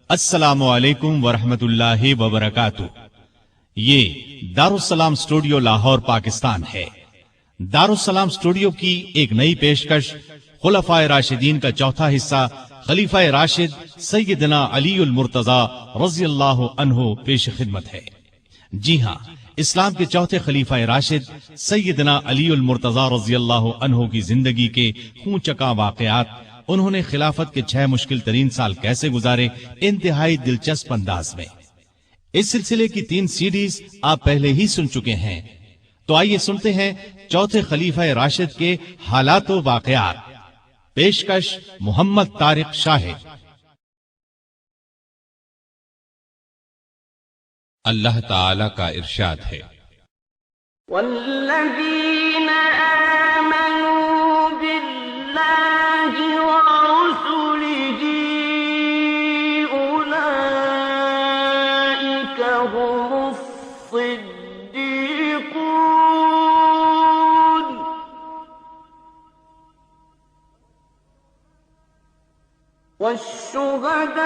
السلام علیکم ورحمۃ اللہ وبرکاتہ۔ یہ دارالسلام اسٹوڈیو لاہور پاکستان ہے۔ دارالسلام اسٹوڈیو کی ایک نئی پیشکش خلفائے راشدین کا چوتھا حصہ خلیفہ راشد سیدنا علی المرتضی رضی اللہ عنہ پیش خدمت ہے۔ جی ہاں، اسلام کے چوتھے خلیفہ راشد سیدنا علی المرتضی رضی اللہ عنہ کی زندگی کے خون چکا واقعات، انہوں نے خلافت کے 6 مشکل ترین سال کیسے گزارے، انتہائی دلچسپ انداز میں۔ اس سلسلے کی 3 CDs آپ پہلے ہی سن چکے ہیں، تو آئیے سنتے ہیں چوتھے خلیفہ راشد کے حالات و واقعات۔ پیشکش محمد طارق شاہد۔ اللہ تعالی کا ارشاد ہے، والذین آمنوا باللہ ورسلہ اولئک هم الصدیقون والشہداء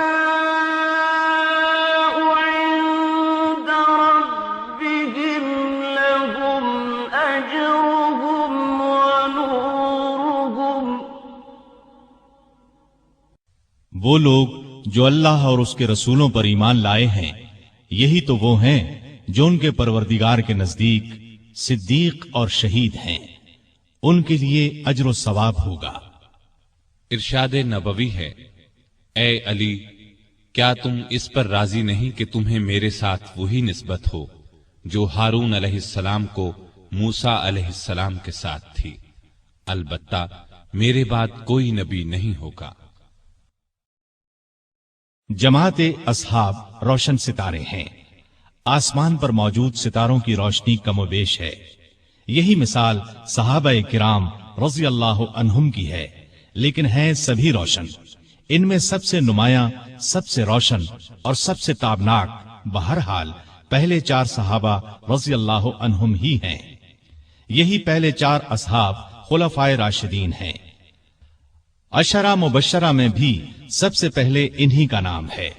عند ربهم لهم أجرهم ونورهم۔ وہ لوگ جو اللہ اور اس کے رسولوں پر ایمان لائے ہیں، یہی تو وہ ہیں جو ان کے پروردگار کے نزدیک صدیق اور شہید ہیں، ان کے لیے اجر و ثواب ہوگا۔ ارشاد نبوی ہے، اے علی، کیا تم اس پر راضی نہیں کہ تمہیں میرے ساتھ وہی نسبت ہو جو ہارون علیہ السلام کو موسیٰ علیہ السلام کے ساتھ تھی؟ البتہ میرے بعد کوئی نبی نہیں ہوگا۔ جماعت اصحاب روشن ستارے ہیں، آسمان پر موجود ستاروں کی روشنی کم و بیش ہے۔ یہی مثال صحابہ کرام رضی اللہ عنہم کی ہے، لیکن ہیں سبھی روشن۔ ان میں سب سے نمایاں، سب سے روشن اور سب سے تابناک بہرحال پہلے 4 صحابہ رضی اللہ عنہم ہی ہیں۔ یہی پہلے 4 اصحاب خلفائے راشدین ہیں۔ عشرہ مبشرہ میں بھی سب سے پہلے انہی کا نام ہے۔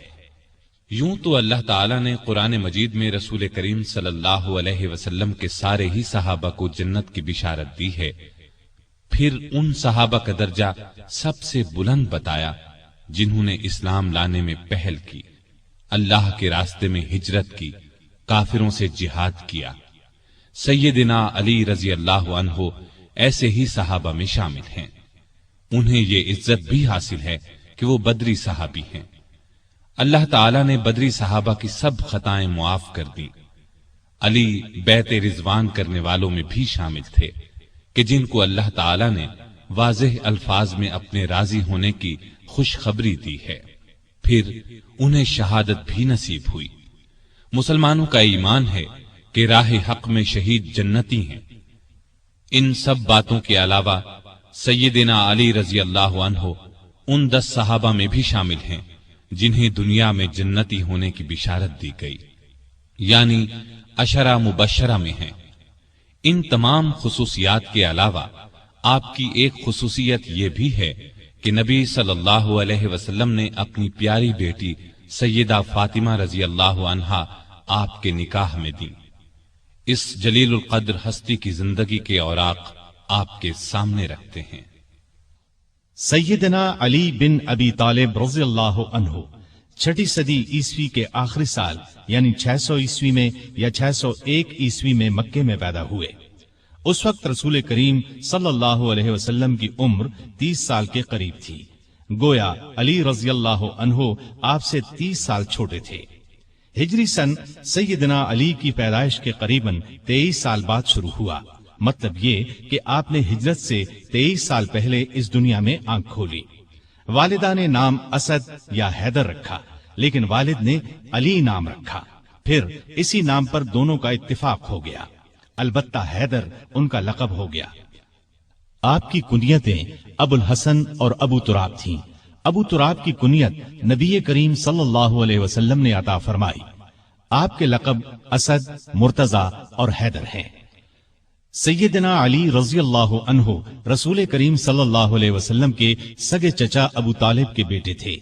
یوں تو اللہ تعالیٰ نے قرآن مجید میں رسول کریم صلی اللہ علیہ وسلم کے سارے ہی صحابہ کو جنت کی بشارت دی ہے، پھر ان صحابہ کا درجہ سب سے بلند بتایا جنہوں نے اسلام لانے میں پہل کی، اللہ کے راستے میں ہجرت کی، کافروں سے جہاد کیا۔ سیدنا علی رضی اللہ عنہ ایسے ہی صحابہ میں شامل ہیں۔ انہیں یہ عزت بھی حاصل ہے کہ وہ بدری صحابی ہیں۔ اللہ تعالیٰ نے بدری صحابہ کی سب خطائیں معاف کر دی۔ علی بیعت رضوان کرنے والوں میں بھی شامل تھے کہ جن کو اللہ تعالیٰ نے واضح الفاظ میں اپنے راضی ہونے کی خوشخبری دی ہے، پھر انہیں شہادت بھی نصیب ہوئی۔ مسلمانوں کا ایمان ہے کہ راہ حق میں شہید جنتی ہیں۔ ان سب باتوں کے علاوہ سیدنا علی رضی اللہ عنہ ان 10 صحابہ میں بھی شامل ہیں جنہیں دنیا میں جنتی ہونے کی بشارت دی گئی، یعنی عشرہ مبشرہ میں ہیں۔ ان تمام خصوصیات کے علاوہ آپ کی ایک خصوصیت یہ بھی ہے کہ نبی صلی اللہ علیہ وسلم نے اپنی پیاری بیٹی سیدہ فاطمہ رضی اللہ عنہا آپ کے نکاح میں دی۔ اس جلیل القدر ہستی کی زندگی کے اوراق آپ کے سامنے رکھتے ہیں۔ سیدنا علی بن ابی طالب رضی اللہ عنہ 6 صدی عیسوی کے آخری سال یعنی 600 عیسوی میں یا 601 عیسوی میں مکے میں پیدا ہوئے۔ اس وقت رسول کریم صلی اللہ علیہ وسلم کی عمر 30 سال کے قریب تھی، گویا علی رضی اللہ عنہ آپ سے 30 سال چھوٹے تھے۔ ہجری سن سیدنا علی کی پیدائش کے قریباً 23 سال بعد شروع ہوا، مطلب یہ کہ آپ نے ہجرت سے 23 سال پہلے اس دنیا میں آنکھ کھولی۔ والدہ نے نام اسد یا حیدر رکھا، لیکن والد نے علی نام رکھا، پھر اسی نام پر دونوں کا اتفاق ہو گیا، البتہ حیدر ان کا لقب ہو گیا۔ آپ کی کنیتیں ابو الحسن اور ابو تراب تھیں۔ ابو تراب کی کنیت نبی کریم صلی اللہ علیہ وسلم نے عطا فرمائی۔ آپ کے لقب اسد، مرتضی اور حیدر ہیں۔ سیدنا علی رضی اللہ عنہ رسول کریم صلی اللہ علیہ وسلم کے سگے چچا ابو طالب کے بیٹے تھے۔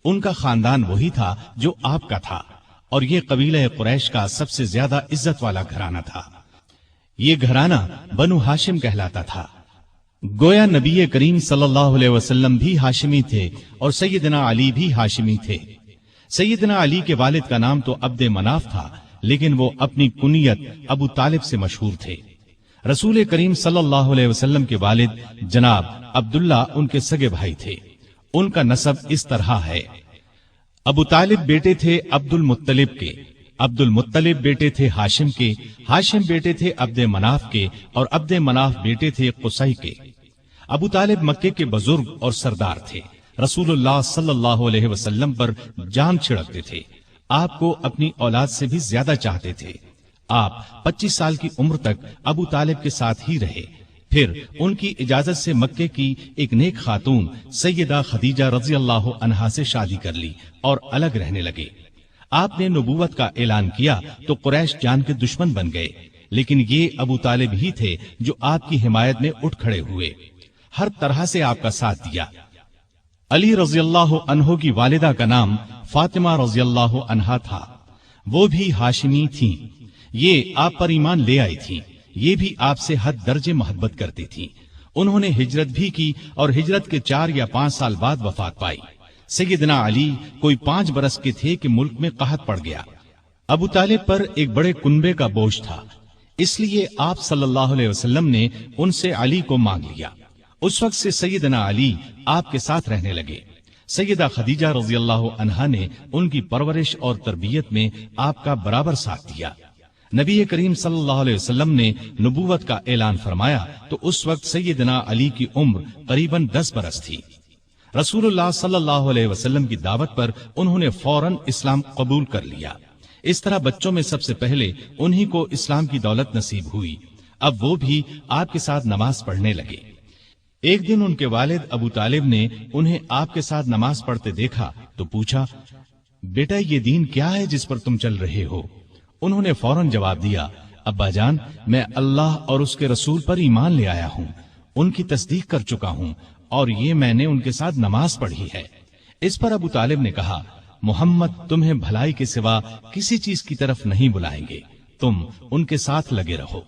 ان کا خاندان وہی تھا جو آپ کا تھا، اور یہ قبیلہ قریش کا سب سے زیادہ عزت والا گھرانہ تھا۔ یہ گھرانہ بنو ہاشم کہلاتا تھا۔ گویا نبی کریم صلی اللہ علیہ وسلم بھی ہاشمی تھے اور سیدنا علی بھی ہاشمی تھے۔ سیدنا علی کے والد کا نام تو عبد مناف تھا، لیکن وہ اپنی کنیت ابو طالب سے مشہور تھے۔ رسول کریم صلی اللہ علیہ وسلم کے والد جناب عبداللہ ان کے سگے بھائی تھے۔ ان کا نسب اس طرح ہے: ابو طالب بیٹے تھے عبد المطلب کے، عبد المطلب بیٹے تھے ہاشم کے، ہاشم بیٹے تھے عبد مناف کے، اور عبد مناف بیٹے تھے قصی کے۔ ابو طالب مکے کے بزرگ اور سردار تھے، رسول اللہ صلی اللہ علیہ وسلم پر جان چھڑکتے تھے، آپ کو اپنی اولاد سے بھی زیادہ چاہتے تھے۔ آپ 25 سال کی عمر تک ابو طالب کے ساتھ ہی رہے، پھر ان کی اجازت سے مکے کی ایک نیک خاتون سیدہ خدیجہ رضی اللہ عنہا سے شادی کر لی اور الگ رہنے لگے۔ آپ نے نبوت کا اعلان کیا تو قریش جان کے دشمن بن گئے، لیکن یہ ابو طالب ہی تھے جو آپ کی حمایت میں اٹھ کھڑے ہوئے، ہر طرح سے آپ کا ساتھ دیا۔ علی رضی اللہ عنہ کی والدہ کا نام فاطمہ رضی اللہ عنہا تھا، وہ بھی ہاشمی تھیں۔ یہ آپ پر ایمان لے آئی تھیں، یہ بھی آپ سے حد درجے محبت کرتی تھیں۔ انہوں نے ہجرت بھی کی اور ہجرت کے 4 یا 5 سال بعد وفات پائی۔ سیدنا علی کوئی 5 برس کے تھے کہ ملک میں قحط پڑ گیا۔ ابو طالب پر ایک بڑے کنبے کا بوجھ تھا، اس لیے آپ صلی اللہ علیہ وسلم نے ان سے علی کو مانگ لیا۔ اس وقت سے سیدنا علی آپ کے ساتھ رہنے لگے۔ سیدہ خدیجہ رضی اللہ عنہا نے ان کی پرورش اور تربیت میں آپ کا برابر ساتھ دیا۔ نبی کریم صلی اللہ علیہ وسلم نے نبوت کا اعلان فرمایا تو اس وقت سیدنا علی کی عمر قریباً 10 برس تھی۔ رسول اللہ صلی اللہ علیہ وسلم کی دعوت پر انہوں نے فوراً اسلام قبول کر لیا۔ اس طرح بچوں میں سب سے پہلے انہی کو اسلام کی دولت نصیب ہوئی۔ اب وہ بھی آپ کے ساتھ نماز پڑھنے لگے۔ ایک دن ان کے والد ابو طالب نے انہیں آپ کے ساتھ نماز پڑھتے دیکھا تو پوچھا، بیٹا یہ دین کیا ہے جس پر تم چل رہے ہو؟ انہوں نے فوراً جواب دیا، ابا جان میں اللہ اور اس کے رسول پر ایمان لے آیا ہوں، ان کی تصدیق کر چکا ہوں، اور یہ میں نے ان کے ساتھ نماز پڑھی ہے۔ اس پر ابو طالب نے کہا، محمد تمہیں بھلائی کے سوا کسی چیز کی طرف نہیں بلائیں گے، تم ان کے ساتھ لگے رہو۔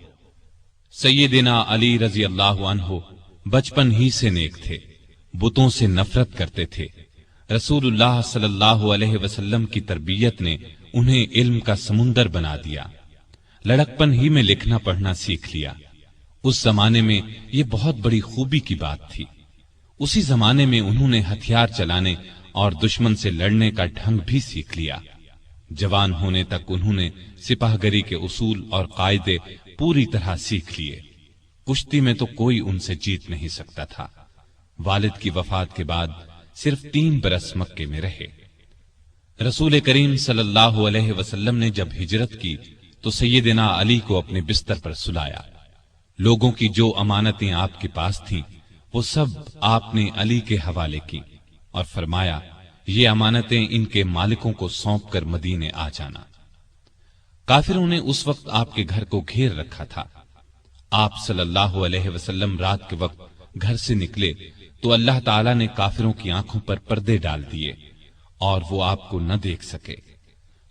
سیدنا علی رضی اللہ عنہ بچپن ہی سے نیک تھے، بتوں سے نفرت کرتے تھے۔ رسول اللہ صلی اللہ علیہ وسلم کی تربیت نے انہیں علم کا سمندر بنا دیا۔ لڑکپن ہی میں لکھنا پڑھنا سیکھ لیا۔ اس زمانے میں یہ بہت بڑی خوبی کی بات تھی۔ اسی زمانے میں انہوں نے ہتھیار چلانے اور دشمن سے لڑنے کا ڈھنگ بھی سیکھ لیا۔ جوان ہونے تک انہوں نے سپاہ گری کے اصول اور قاعدے پوری طرح سیکھ لیے۔ کشتی میں تو کوئی ان سے جیت نہیں سکتا تھا۔ والد کی وفات کے بعد صرف 3 برس مکے میں رہے۔ رسول کریم صلی اللہ علیہ وسلم نے جب ہجرت کی تو سیدنا علی کو اپنے بستر پر سلایا۔ لوگوں کی جو امانتیں آپ کے پاس تھیں وہ سب آپ نے علی کے حوالے کی اور فرمایا، یہ امانتیں ان کے مالکوں کو سونپ کر مدینے آ جانا۔ کافروں نے اس وقت آپ کے گھر کو گھیر رکھا تھا۔ آپ صلی اللہ علیہ وسلم رات کے وقت گھر سے نکلے تو اللہ تعالیٰ نے کافروں کی آنکھوں پر پردے ڈال دیے اور وہ آپ کو نہ دیکھ سکے۔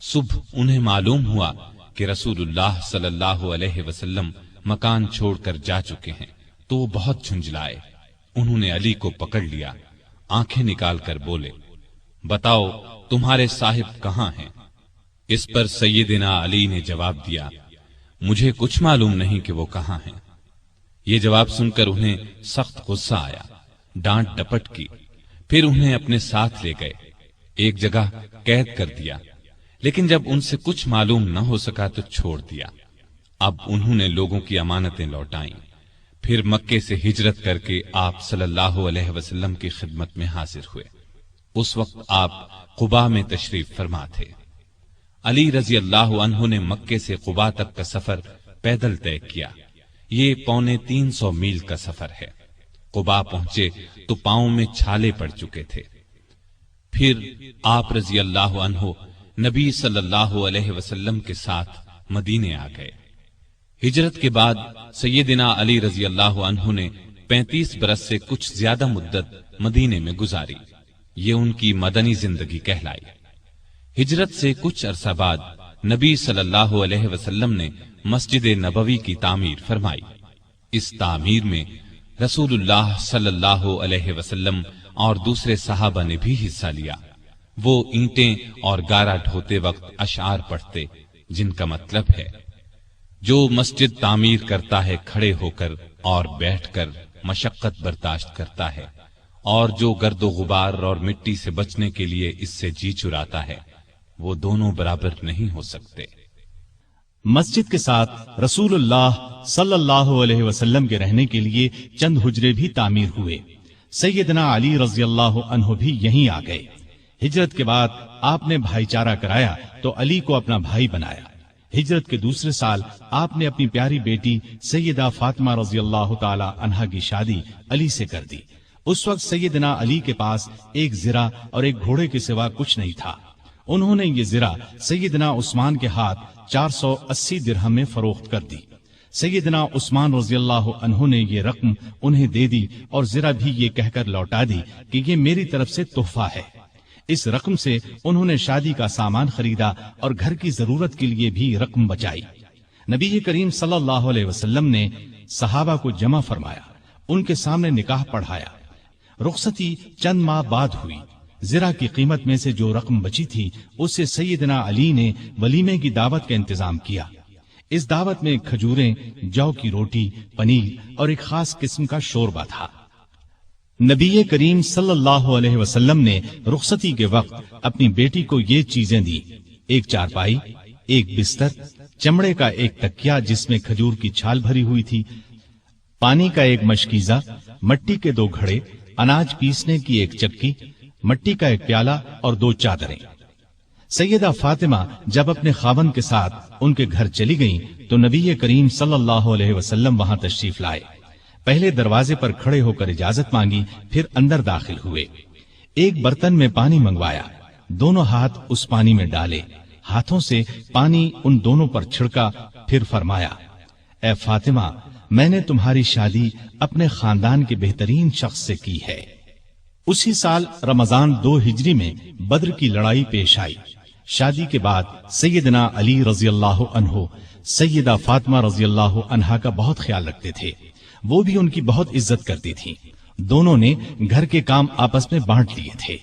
صبح انہیں معلوم ہوا کہ رسول اللہ صلی اللہ علیہ وسلم مکان چھوڑ کر جا چکے ہیں تو وہ بہت جھنجھلائے۔ انہوں نے علی کو پکڑ لیا، آنکھیں نکال کر بولے، بتاؤ تمہارے صاحب کہاں ہیں؟ اس پر سیدنا علی نے جواب دیا، مجھے کچھ معلوم نہیں کہ وہ کہاں ہیں۔ یہ جواب سن کر انہیں سخت غصہ آیا، ڈانٹ ڈپٹ کی، پھر انہیں اپنے ساتھ لے گئے، ایک جگہ قید کر دیا، لیکن جب ان سے کچھ معلوم نہ ہو سکا تو چھوڑ دیا۔ اب انہوں نے لوگوں کی امانتیں لوٹائیں، پھر مکے سے ہجرت کر کے آپ صلی اللہ علیہ وسلم کی خدمت میں حاضر ہوئے۔ اس وقت آپ قباء میں تشریف فرما تھے۔ علی رضی اللہ عنہ نے مکے سے قباء تک کا سفر پیدل طے کیا۔ یہ 350 میل کا سفر ہے۔ قباء پہنچے تو پاؤں میں چھالے پڑ چکے تھے۔ پھر آپ رضی اللہ عنہ نبی صلی اللہ علیہ وسلم کے ساتھ مدینے آ گئے۔ ہجرت کے بعد سیدنا علی رضی اللہ عنہ نے 35 برس سے کچھ زیادہ مدت مدینے میں گزاری۔ یہ ان کی مدنی زندگی کہلائی۔ ہجرت سے کچھ عرصہ بعد نبی صلی اللہ علیہ وسلم نے مسجد نبوی کی تعمیر فرمائی۔ اس تعمیر میں رسول اللہ صلی اللہ علیہ وسلم اور دوسرے صحابہ نے بھی حصہ لیا۔ وہ اینٹیں اور گارا ڈھوتے وقت اشعار پڑھتے، جن کا مطلب ہے: جو مسجد تعمیر کرتا ہے کھڑے ہو کر اور بیٹھ کر مشقت برداشت کرتا ہے، اور جو گرد و غبار اور مٹی سے بچنے کے لیے اس سے جی چراتا ہے، وہ دونوں برابر نہیں ہو سکتے۔ مسجد کے ساتھ رسول اللہ صلی اللہ علیہ وسلم کے رہنے کے لیے چند حجرے بھی تعمیر ہوئے۔ سیدنا علی رضی اللہ عنہ بھی یہیں آ گئے۔ ہجرت کے بعد آپ نے بھائی چارہ کرایا تو علی کو اپنا بھائی بنایا۔ ہجرت کے دوسرے سال آپ نے اپنی پیاری بیٹی سیدہ فاطمہ رضی اللہ تعالی عنہا کی شادی علی سے کر دی۔ اس وقت سیدنا علی کے پاس ایک زرہ اور ایک گھوڑے کے سوا کچھ نہیں تھا۔ انہوں نے یہ زرہ سیدنا عثمان کے ہاتھ 480 درہم میں فروخت کر دی۔ سیدنا عثمان رضی اللہ عنہ نے یہ رقم انہیں دے دی اور زرہ بھی یہ کہہ کر لوٹا دی کہ یہ میری طرف سے تحفہ ہے۔ اس رقم سے انہوں نے شادی کا سامان خریدا اور گھر کی ضرورت کے لیے بھی رقم بچائی۔ نبی کریم صلی اللہ علیہ وسلم نے صحابہ کو جمع فرمایا، ان کے سامنے نکاح پڑھایا۔ رخصتی چند ماہ بعد ہوئی۔ زرہ کی قیمت میں سے جو رقم بچی تھی اس سے سیدنا علی نے ولیمے کی دعوت کا انتظام کیا۔ اس دعوت میں کھجوریں، جو کی روٹی، پنیر اور ایک خاص قسم کا شوربہ تھا۔ نبی کریم صلی اللہ علیہ وسلم نے رخصتی کے وقت اپنی بیٹی کو یہ چیزیں دی: ایک چارپائی، ایک بستر، چمڑے کا ایک تکیا جس میں کھجور کی چھال بھری ہوئی تھی، پانی کا ایک مشکیزہ، مٹی کے 2 گھڑے، اناج پیسنے کی ایک چکی، مٹی کا ایک پیالہ اور 2 چادریں۔ سیدہ فاطمہ جب اپنے خاوند کے ساتھ ان کے گھر چلی گئیں تو نبی کریم صلی اللہ علیہ وسلم وہاں تشریف لائے۔ پہلے دروازے پر کھڑے ہو کر اجازت مانگی، پھر اندر داخل ہوئے۔ ایک برتن میں پانی منگوایا، دونوں ہاتھ اس پانی میں ڈالے، ہاتھوں سے پانی ان دونوں پر چھڑکا، پھر فرمایا: اے فاطمہ، میں نے تمہاری شادی اپنے خاندان کے بہترین شخص سے کی ہے۔ اسی سال رمضان 2 ہجری میں بدر کی لڑائی پیش آئی۔ شادی کے بعد سیدنا علی رضی اللہ عنہ سیدہ فاطمہ رضی اللہ عنہا کا بہت خیال رکھتے تھے، وہ بھی ان کی بہت عزت کرتی تھی۔ دونوں نے گھر کے کام آپس میں بانٹ لیے تھے۔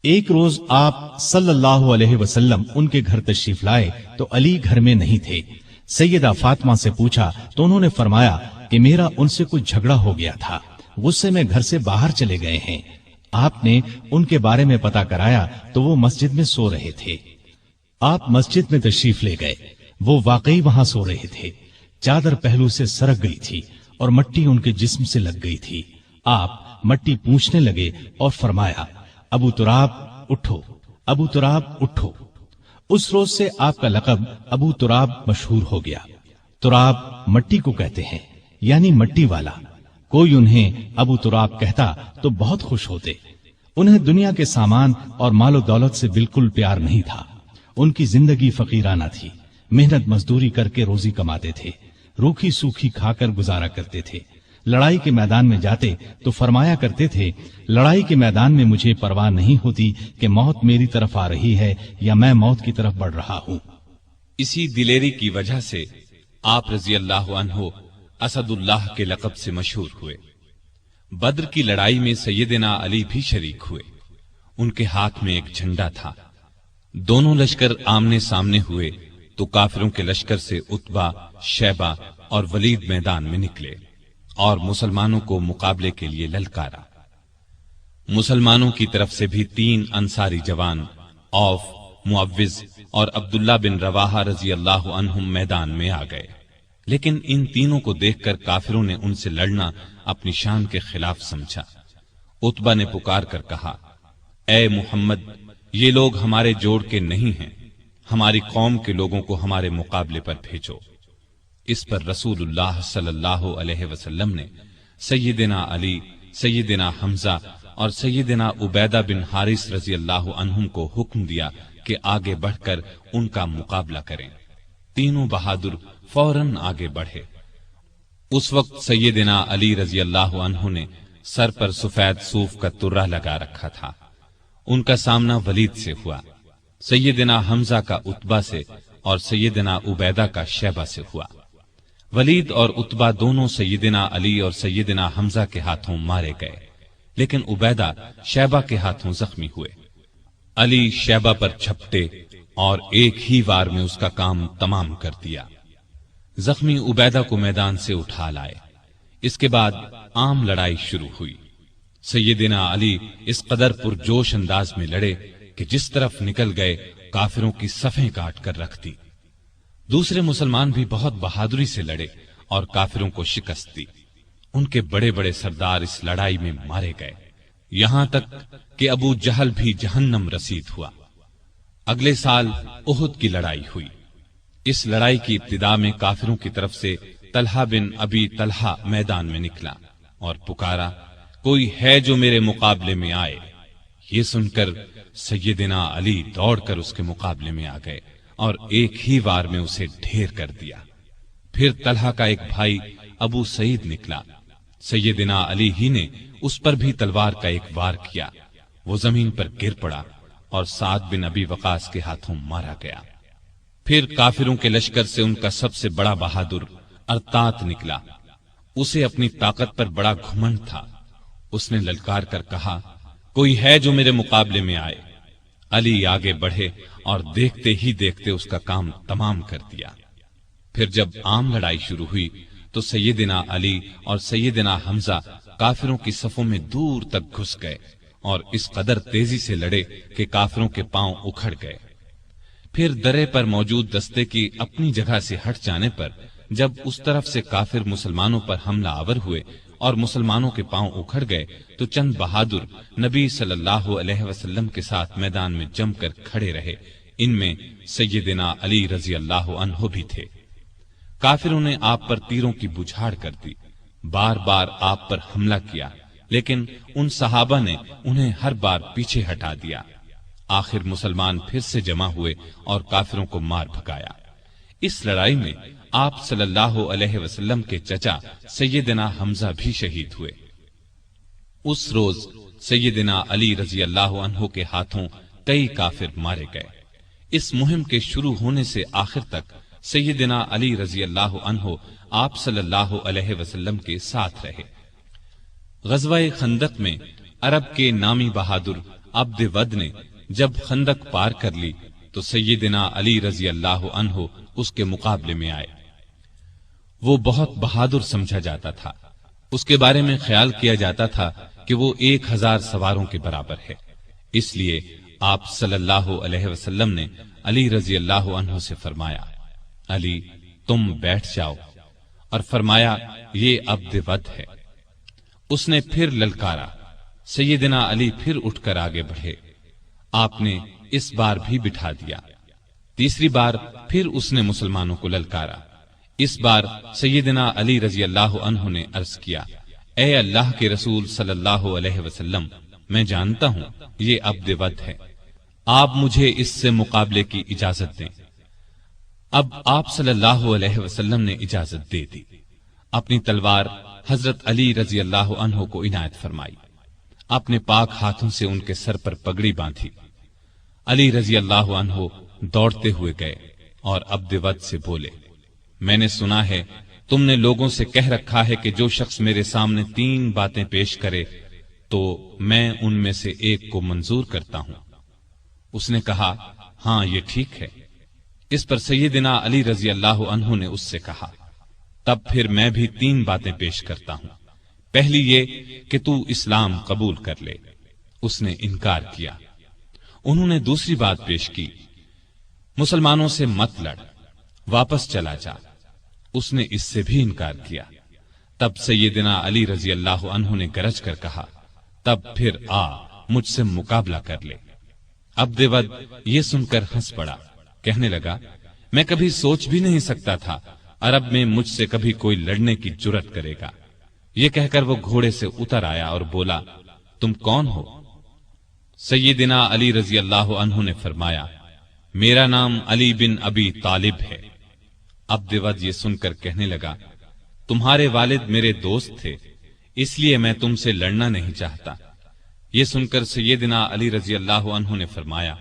ایک روز آپ صلی اللہ علیہ وسلم ان کے گھر تشریف لائے تو علی گھر میں نہیں تھے۔ سیدہ فاطمہ سے پوچھا تو انہوں نے فرمایا کہ میرا ان سے کچھ جھگڑا ہو گیا تھا، غصے میں گھر سے باہر چلے گئے ہیں۔ آپ نے ان کے بارے میں پتہ کرایا تو وہ مسجد میں سو رہے تھے۔ آپ مسجد میں تشریف لے گئے، وہ واقعی وہاں سو رہے تھے۔ چادر پہلو سے سرک گئی تھی اور مٹی ان کے جسم سے لگ گئی تھی۔ آپ مٹی پوچھنے لگے اور فرمایا: ابو تراب اٹھو، ابو تراب اٹھو۔ اس روز سے آپ کا لقب ابو تراب مشہور ہو گیا۔ تراب مٹی کو کہتے ہیں، یعنی مٹی والا۔ کوئی انہیں ابو تراب کہتا تو بہت خوش ہوتے۔ انہیں دنیا کے سامان اور مال و دولت سے بالکل پیار نہیں تھا۔ ان کی زندگی فقیرانہ تھی، محنت مزدوری کر کے روزی کماتے تھے، روکھی سوکھی کھا کر گزارا کرتے تھے۔ لڑائی کے میدان میں جاتے تو فرمایا کرتے تھے: لڑائی کے میدان میں مجھے پرواہ نہیں ہوتی کہ موت میری طرف آ رہی ہے یا میں موت کی طرف بڑھ رہا ہوں۔ اسی دلیری کی وجہ سے آپ رضی اللہ عنہ اسد اللہ کے لقب سے مشہور ہوئے۔ بدر کی لڑائی میں سیدنا علی بھی شریک ہوئے۔ ان کے ہاتھ میں ایک جھنڈا تھا۔ دونوں لشکر آمنے سامنے ہوئے تو کافروں کے لشکر سے عتبہ، شیبہ اور ولید میدان میں نکلے اور مسلمانوں کو مقابلے کے لیے للکارا۔ مسلمانوں کی طرف سے بھی 3 انصاری جوان، عوف، معوذ اور عبداللہ بن رواحہ رضی اللہ عنہم میدان میں آ گئے، لیکن ان تینوں کو دیکھ کر کافروں نے ان سے لڑنا اپنی شان کے خلاف سمجھا۔ عتبہ نے پکار کر کہا: اے محمد، یہ لوگ ہمارے جوڑ کے نہیں ہیں، ہماری قوم کے لوگوں کو ہمارے مقابلے پر بھیجو۔ اس پر رسول اللہ صلی اللہ علیہ وسلم نے سیدنا علی، سیدنا حمزہ اور سیدنا عبیدہ بن حارث رضی اللہ عنہم کو حکم دیا کہ آگے بڑھ کر ان کا مقابلہ کریں۔ تینوں بہادر فوراً آگے بڑھے۔ اس وقت سیدنا علی رضی اللہ عنہ نے سر پر سفید صوف کا ترہ لگا رکھا تھا۔ ان کا سامنا ولید سے ہوا، سیدنا حمزہ کا عتبہ سے اور سیدنا عبیدہ کا شیبہ سے ہوا۔ ولید اور عتبہ دونوں سیدنا علی اور سیدنا حمزہ کے ہاتھوں مارے گئے، لیکن عبیدہ شیبہ کے ہاتھوں زخمی ہوئے۔ علی شیبہ پر جھپٹے اور ایک ہی وار میں اس کا کام تمام کر دیا۔ زخمی عبیدہ کو میدان سے اٹھا لائے۔ اس کے بعد عام لڑائی شروع ہوئی۔ سیدنا علی اس قدر پرجوش انداز میں لڑے کہ جس طرف نکل گئے کافروں کی صفیں کاٹ کر رکھ دی۔ دوسرے مسلمان بھی بہت بہادری سے لڑے اور کافروں کو شکست دی۔ ان کے بڑے بڑے سردار اس لڑائی میں مارے گئے، یہاں تک کہ ابو جہل بھی جہنم رسید ہوا۔ اگلے سال احد کی لڑائی ہوئی۔ اس لڑائی کی ابتدا میں کافروں کی طرف سے طلحہ بن ابی طلحہ میدان میں نکلا اور پکارا، کوئی ہے جو میرے مقابلے میں آئے؟ یہ سن کر سیدنا علی دوڑ کر اس کے مقابلے میں آ گئے اور ایک ہی وار میں اسے ڈھیر کر دیا۔ پھر طلحہ کا ایک بھائی ابو سعید نکلا، سیدنا علی ہی نے اس پر بھی تلوار کا ایک وار کیا، وہ زمین پر گر پڑا اور سعد بن ابی وقاص کے ہاتھوں مارا گیا۔ پھر کافروں کے لشکر سے ان کا سب سے بڑا بہادر ارتات نکلا، اسے اپنی طاقت پر بڑا گھمنڈ تھا۔ اس نے للکار کر کہا، کوئی ہے جو میرے مقابلے میں آئے؟ علی آگے بڑھے اور دیکھتے ہی دیکھتے اس کا کام تمام کر دیا۔ پھر جب عام لڑائی شروع ہوئی تو سیدنا علی اور سیدنا حمزہ کافروں کی صفوں میں دور تک گھس گئے اور اس قدر تیزی سے لڑے کہ کافروں کے پاؤں اکھڑ گئے۔ پھر درے پر موجود دستے کی اپنی جگہ سے ہٹ جانے پر جب اس طرف سے کافر مسلمانوں پر حملہ آور ہوئے اور مسلمانوں کے پاؤں اکھڑ گئے تو چند بہادر نبی صلی اللہ علیہ وسلم کے ساتھ میدان میں جم کر کھڑے رہے، ان میں سیدنا علی رضی اللہ عنہ بھی تھے۔ کافروں نے آپ پر تیروں کی بچھاڑ کر دی، بار بار آپ پر حملہ کیا، لیکن ان صحابہ نے انہیں ہر بار پیچھے ہٹا دیا۔ آخر مسلمان پھر سے جمع ہوئے اور کافروں کو مار بھگایا۔ اس لڑائی میں آپ صلی اللہ علیہ وسلم کے چچا سیدنا حمزہ بھی شہید ہوئے۔ اس روز سیدنا علی رضی اللہ عنہ کے ہاتھوں کئی کافر مارے گئے۔ اس مہم کے شروع ہونے سے آخر تک سیدنا علی رضی اللہ عنہ آپ صلی اللہ علیہ وسلم کے ساتھ رہے۔ غزوہ خندق میں عرب کے نامی بہادر عبد ود نے جب خندق پار کر لی تو سیدنا علی رضی اللہ عنہ اس کے مقابلے میں آئے۔ وہ بہت بہادر سمجھا جاتا تھا، اس کے بارے میں خیال کیا جاتا تھا کہ وہ 1000 سواروں کے برابر ہے، اس لیے آپ صلی اللہ علیہ وسلم نے علی رضی اللہ عنہ سے فرمایا، علی تم بیٹھ جاؤ، اور فرمایا یہ عبد ود ہے۔ اس نے پھر للکارا، سیدنا علی پھر اٹھ کر آگے بڑھے، آپ نے اس بار بھی بٹھا دیا۔ تیسری بار پھر اس نے مسلمانوں کو للکارا، اس بار سیدنا علی رضی اللہ عنہ نے عرض کیا، اے اللہ کے رسول صلی اللہ علیہ وسلم، میں جانتا ہوں یہ عبد ود ہے، آپ مجھے اس سے مقابلے کی اجازت دیں۔ اب آپ صلی اللہ علیہ وسلم نے اجازت دے دی، اپنی تلوار حضرت علی رضی اللہ عنہ کو عنایت فرمائی، اپنے پاک ہاتھوں سے ان کے سر پر پگڑی باندھی۔ علی رضی اللہ عنہ دوڑتے ہوئے گئے اور عبد ود سے بولے، میں نے سنا ہے تم نے لوگوں سے کہہ رکھا ہے کہ جو شخص میرے سامنے 3 باتیں پیش کرے تو میں ان میں سے ایک کو منظور کرتا ہوں۔ اس نے کہا، ہاں یہ ٹھیک ہے۔ اس پر سیدنا علی رضی اللہ عنہ نے اس سے کہا، تب پھر میں بھی 3 باتیں پیش کرتا ہوں، پہلی یہ کہ تو اسلام قبول کر لے۔ اس نے انکار کیا۔ انہوں نے دوسری بات پیش کی، مسلمانوں سے مت لڑ، واپس چلا جا۔ اس نے اس سے بھی انکار کیا۔ تب سیدنا علی رضی اللہ عنہ نے گرج کر کہا، تب پھر آ مجھ سے مقابلہ کر لے۔ عبد ود یہ سن کر ہنس پڑا، کہنے لگا، میں کبھی سوچ بھی نہیں سکتا تھا عرب میں مجھ سے کبھی کوئی لڑنے کی جرأت کرے گا۔ یہ کہہ کر وہ گھوڑے سے اتر آیا اور بولا، تم کون ہو؟ سیدنا علی رضی اللہ عنہ نے فرمایا، میرا نام علی بن ابی طالب ہے۔ عبد ود یہ سن کر کہنے لگا، تمہارے والد میرے دوست تھے، اس لیے میں تم سے لڑنا نہیں چاہتا۔ یہ سن کر سیدنا علی رضی اللہ عنہ نے فرمایا،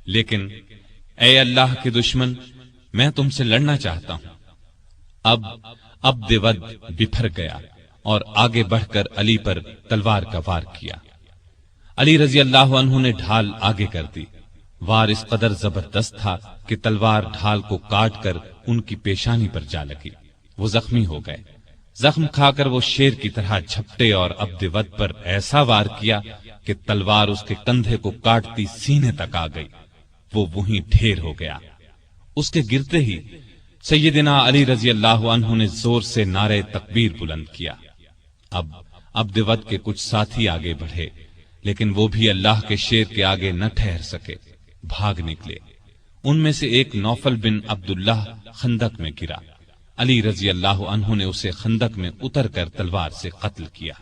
لیکن اے اللہ کے دشمن، میں تم سے لڑنا چاہتا ہوں۔ اب عبد ود بپھر گیا اور آگے بڑھ کر علی پر تلوار کا وار کیا۔ علی رضی اللہ عنہ نے ڈھال آگے کر دی۔ وار اس قدر زبردست تھا کہ تلوار ڈھال کو کاٹ کر ان کی پیشانی پر جا لگی۔ وہ زخمی ہو گئے۔ زخم کھا کر وہ شیر کی طرح جھپٹے اور عبد ود پر ایسا وار کیا کہ تلوار اس کے کندھے کو کاٹتی سینے تک آ گئی۔ وہ وہیں ڈھیر ہو گیا۔ اس کے گرتے ہی سیدنا علی رضی اللہ عنہ نے زور سے نعرہ تکبیر بلند کیا۔ اب عبد ود کے کچھ ساتھی آگے بڑھے، لیکن وہ بھی اللہ کے شیر کے آگے نہ ٹھہر سکے، بھاگ نکلے۔ ان میں سے ایک نوفل بن عبداللہ خندق میں گرا۔ علی رضی اللہ عنہ نے اسے خندق میں اتر کر تلوار سے قتل کیا۔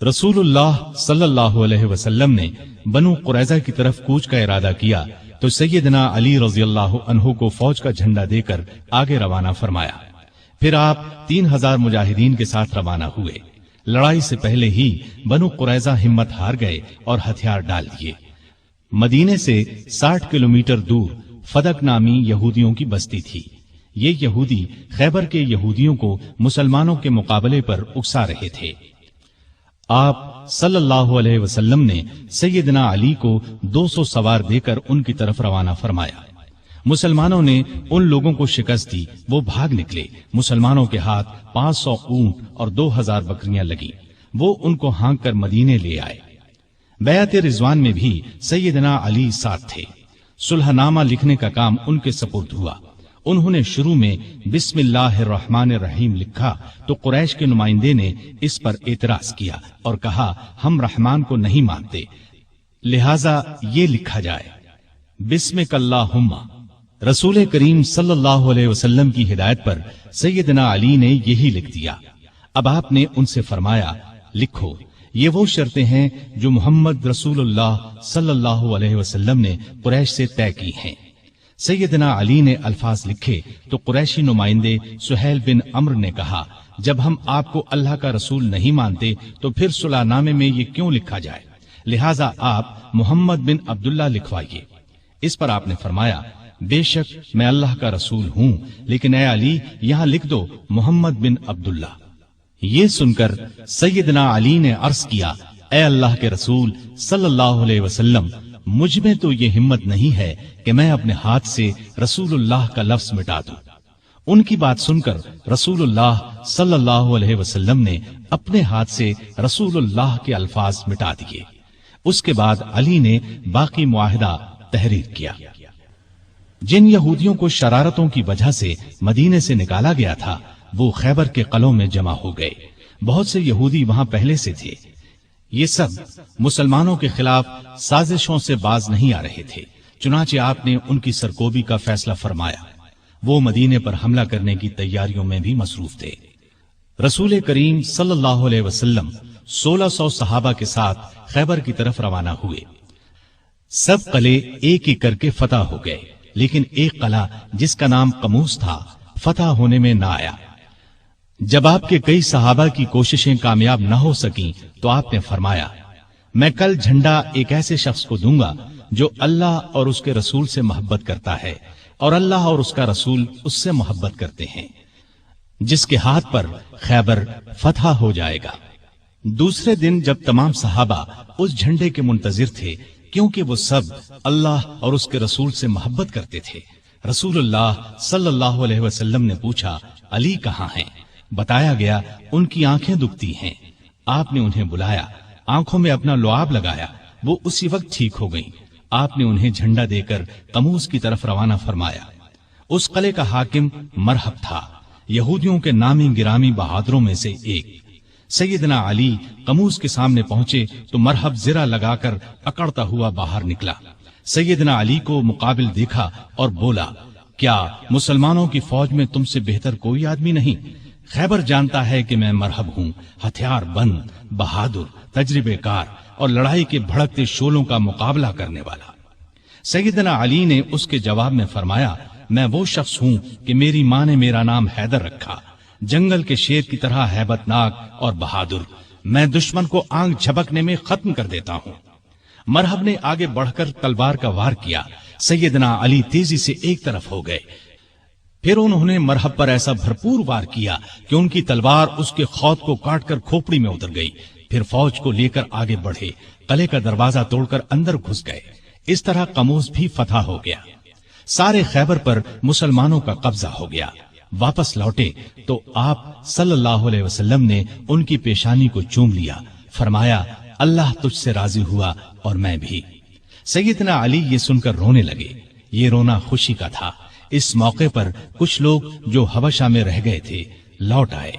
رسول اللہ صلی اللہ علیہ وسلم نے بنو قریظہ کی طرف کوچ کا ارادہ کیا تو سیدنا علی رضی اللہ عنہ کو فوج کا جھنڈا دے کر آگے روانہ فرمایا۔ پھر آپ 3000 مجاہدین کے ساتھ روانہ ہوئے۔ لڑائی سے پہلے ہی بنو قریظہ ہمت ہار گئے اور ہتھیار ڈال دیے۔ مدینے سے 60 کلومیٹر دور فدق نامی یہودیوں کی بستی تھی۔ یہ یہودی خیبر کے یہودیوں کو مسلمانوں کے مقابلے پر اکسا رہے تھے۔ آپ صلی اللہ علیہ وسلم نے سیدنا علی کو 200 سوار دے کر ان کی طرف روانہ فرمایا۔ مسلمانوں نے ان لوگوں کو شکست دی، وہ بھاگ نکلے۔ مسلمانوں کے ہاتھ 500 اونٹ اور 2000 بکریاں لگیں۔ وہ ان کو ہانک کر مدینے لے آئے۔ بیعت رضوان میں بھی سیدنا علی ساتھ تھے۔ صلح نامہ لکھنے کا کام ان کے سپرد ہوا۔ انہوں نے شروع میں بسم اللہ الرحمن الرحیم لکھا تو قریش کے نمائندے نے اس پر اعتراض کیا اور کہا ہم رحمان کو نہیں مانتے، لہذا یہ لکھا جائے بسمک اللہم۔ رسول کریم صلی اللہ علیہ وسلم کی ہدایت پر سیدنا علی نے یہی لکھ دیا۔ اب آپ نے ان سے فرمایا لکھو، یہ وہ شرطیں ہیں جو محمد رسول اللہ صلی اللہ علیہ وسلم نے قریش سے طے کی ہیں۔ سیدنا علی نے الفاظ لکھے تو قریشی نمائندے سہیل بن عمرو نے کہا جب ہم آپ کو اللہ کا رسول نہیں مانتے تو پھر صلح نامے میں یہ کیوں لکھا جائے، لہٰذا آپ محمد بن عبداللہ لکھوائیے۔ اس پر آپ نے فرمایا بے شک میں اللہ کا رسول ہوں، لیکن اے علی یہاں لکھ دو محمد بن عبداللہ۔ یہ سن کر سیدنا علی نے عرض کیا اے اللہ کے رسول صلی اللہ علیہ وسلم، مجھ میں تو یہ ہمت نہیں ہے کہ میں اپنے ہاتھ سے رسول اللہ کا لفظ مٹا دوں۔ ان کی بات سن کر رسول اللہ صلی اللہ علیہ وسلم نے اپنے ہاتھ سے رسول اللہ کے الفاظ مٹا دیے۔ اس کے بعد علی نے باقی معاہدہ تحریر کیا۔ جن یہودیوں کو شرارتوں کی وجہ سے مدینے سے نکالا گیا تھا وہ خیبر کے قلعوں میں جمع ہو گئے۔ بہت سے یہودی وہاں پہلے سے تھے۔ یہ سب مسلمانوں کے خلاف سازشوں سے باز نہیں آ رہے تھے، چنانچہ آپ نے ان کی سرکوبی کا فیصلہ فرمایا۔ وہ مدینے پر حملہ کرنے کی تیاریوں میں بھی مصروف تھے۔ رسول کریم صلی اللہ علیہ وسلم 1600 صحابہ کے ساتھ خیبر کی طرف روانہ ہوئے۔ سب قلعے ایک ایک کر کے فتح ہو گئے، لیکن ایک قلعہ جس کا نام قموس تھا فتح ہونے میں نہ آیا۔ جب آپ کے کئی صحابہ کی کوششیں کامیاب نہ ہو سکیں تو آپ نے فرمایا میں کل جھنڈا ایک ایسے شخص کو دوں گا جو اللہ اور اس کے رسول سے محبت کرتا ہے اور اللہ اور اس کا رسول اس سے محبت کرتے ہیں، جس کے ہاتھ پر خیبر فتح ہو جائے گا۔ دوسرے دن جب تمام صحابہ اس جھنڈے کے منتظر تھے، کیونکہ وہ سب اللہ اور اس کے رسول سے محبت کرتے تھے، رسول اللہ صلی اللہ علیہ وسلم نے پوچھا علی کہاں ہیں؟ بتایا گیا ان کی آنکھیں دکھتی ہیں۔ آپ نے انہیں بلایا، آنکھوں میں اپنا لعاب لگایا، وہ اسی وقت ٹھیک ہو گئیں۔ آپ نے انہیں جھنڈا دے کر قموس کی طرف روانہ فرمایا۔ اس قلعے کا حاکم مرحب تھا، یہودیوں کے نامی گرامی بہادروں میں سے ایک۔ سیدنا علی قموس کے سامنے پہنچے تو مرحب زرہ لگا کر اکڑتا ہوا باہر نکلا۔ سیدنا علی کو مقابل دیکھا اور بولا کیا مسلمانوں کی فوج میں تم سے بہتر کوئی آدمی نہیں؟ خیبر جانتا ہے کہ میں مرحب ہوں، ہتھیار بند، بہادر، تجربے کار اور لڑائی کے بھڑکتے شعلوں کا مقابلہ کرنے والا۔ سیدنا علی نے اس کے جواب میں فرمایا میں وہ شخص ہوں کہ میری ماں نے میرا نام حیدر رکھا، جنگل کے شیر کی طرح ہیبت ناک اور بہادر، میں دشمن کو آنکھ جھپکنے میں ختم کر دیتا ہوں۔ مرحب نے آگے بڑھ کر تلوار کا وار کیا۔ سیدنا علی تیزی سے ایک طرف ہو گئے، پھر انہوں نے مرحب پر ایسا بھرپور وار کیا کہ ان کی تلوار اس کے خود کو کاٹ کر کھوپڑی میں اتر گئی۔ پھر فوج کو لے کر آگے بڑھے، قلعے کا دروازہ توڑ کر اندر گھس گئے۔ اس طرح قموس بھی فتح ہو گیا۔ سارے خیبر پر مسلمانوں کا قبضہ ہو گیا۔ واپس لوٹے تو آپ صلی اللہ علیہ وسلم نے ان کی پیشانی کو چوم لیا، فرمایا اللہ تجھ سے راضی ہوا اور میں بھی۔ سیدنا علی یہ سن کر رونے لگے۔ یہ رونا خوشی کا تھا۔ اس موقع پر کچھ لوگ جو حبشہ میں رہ گئے تھے لوٹ آئے۔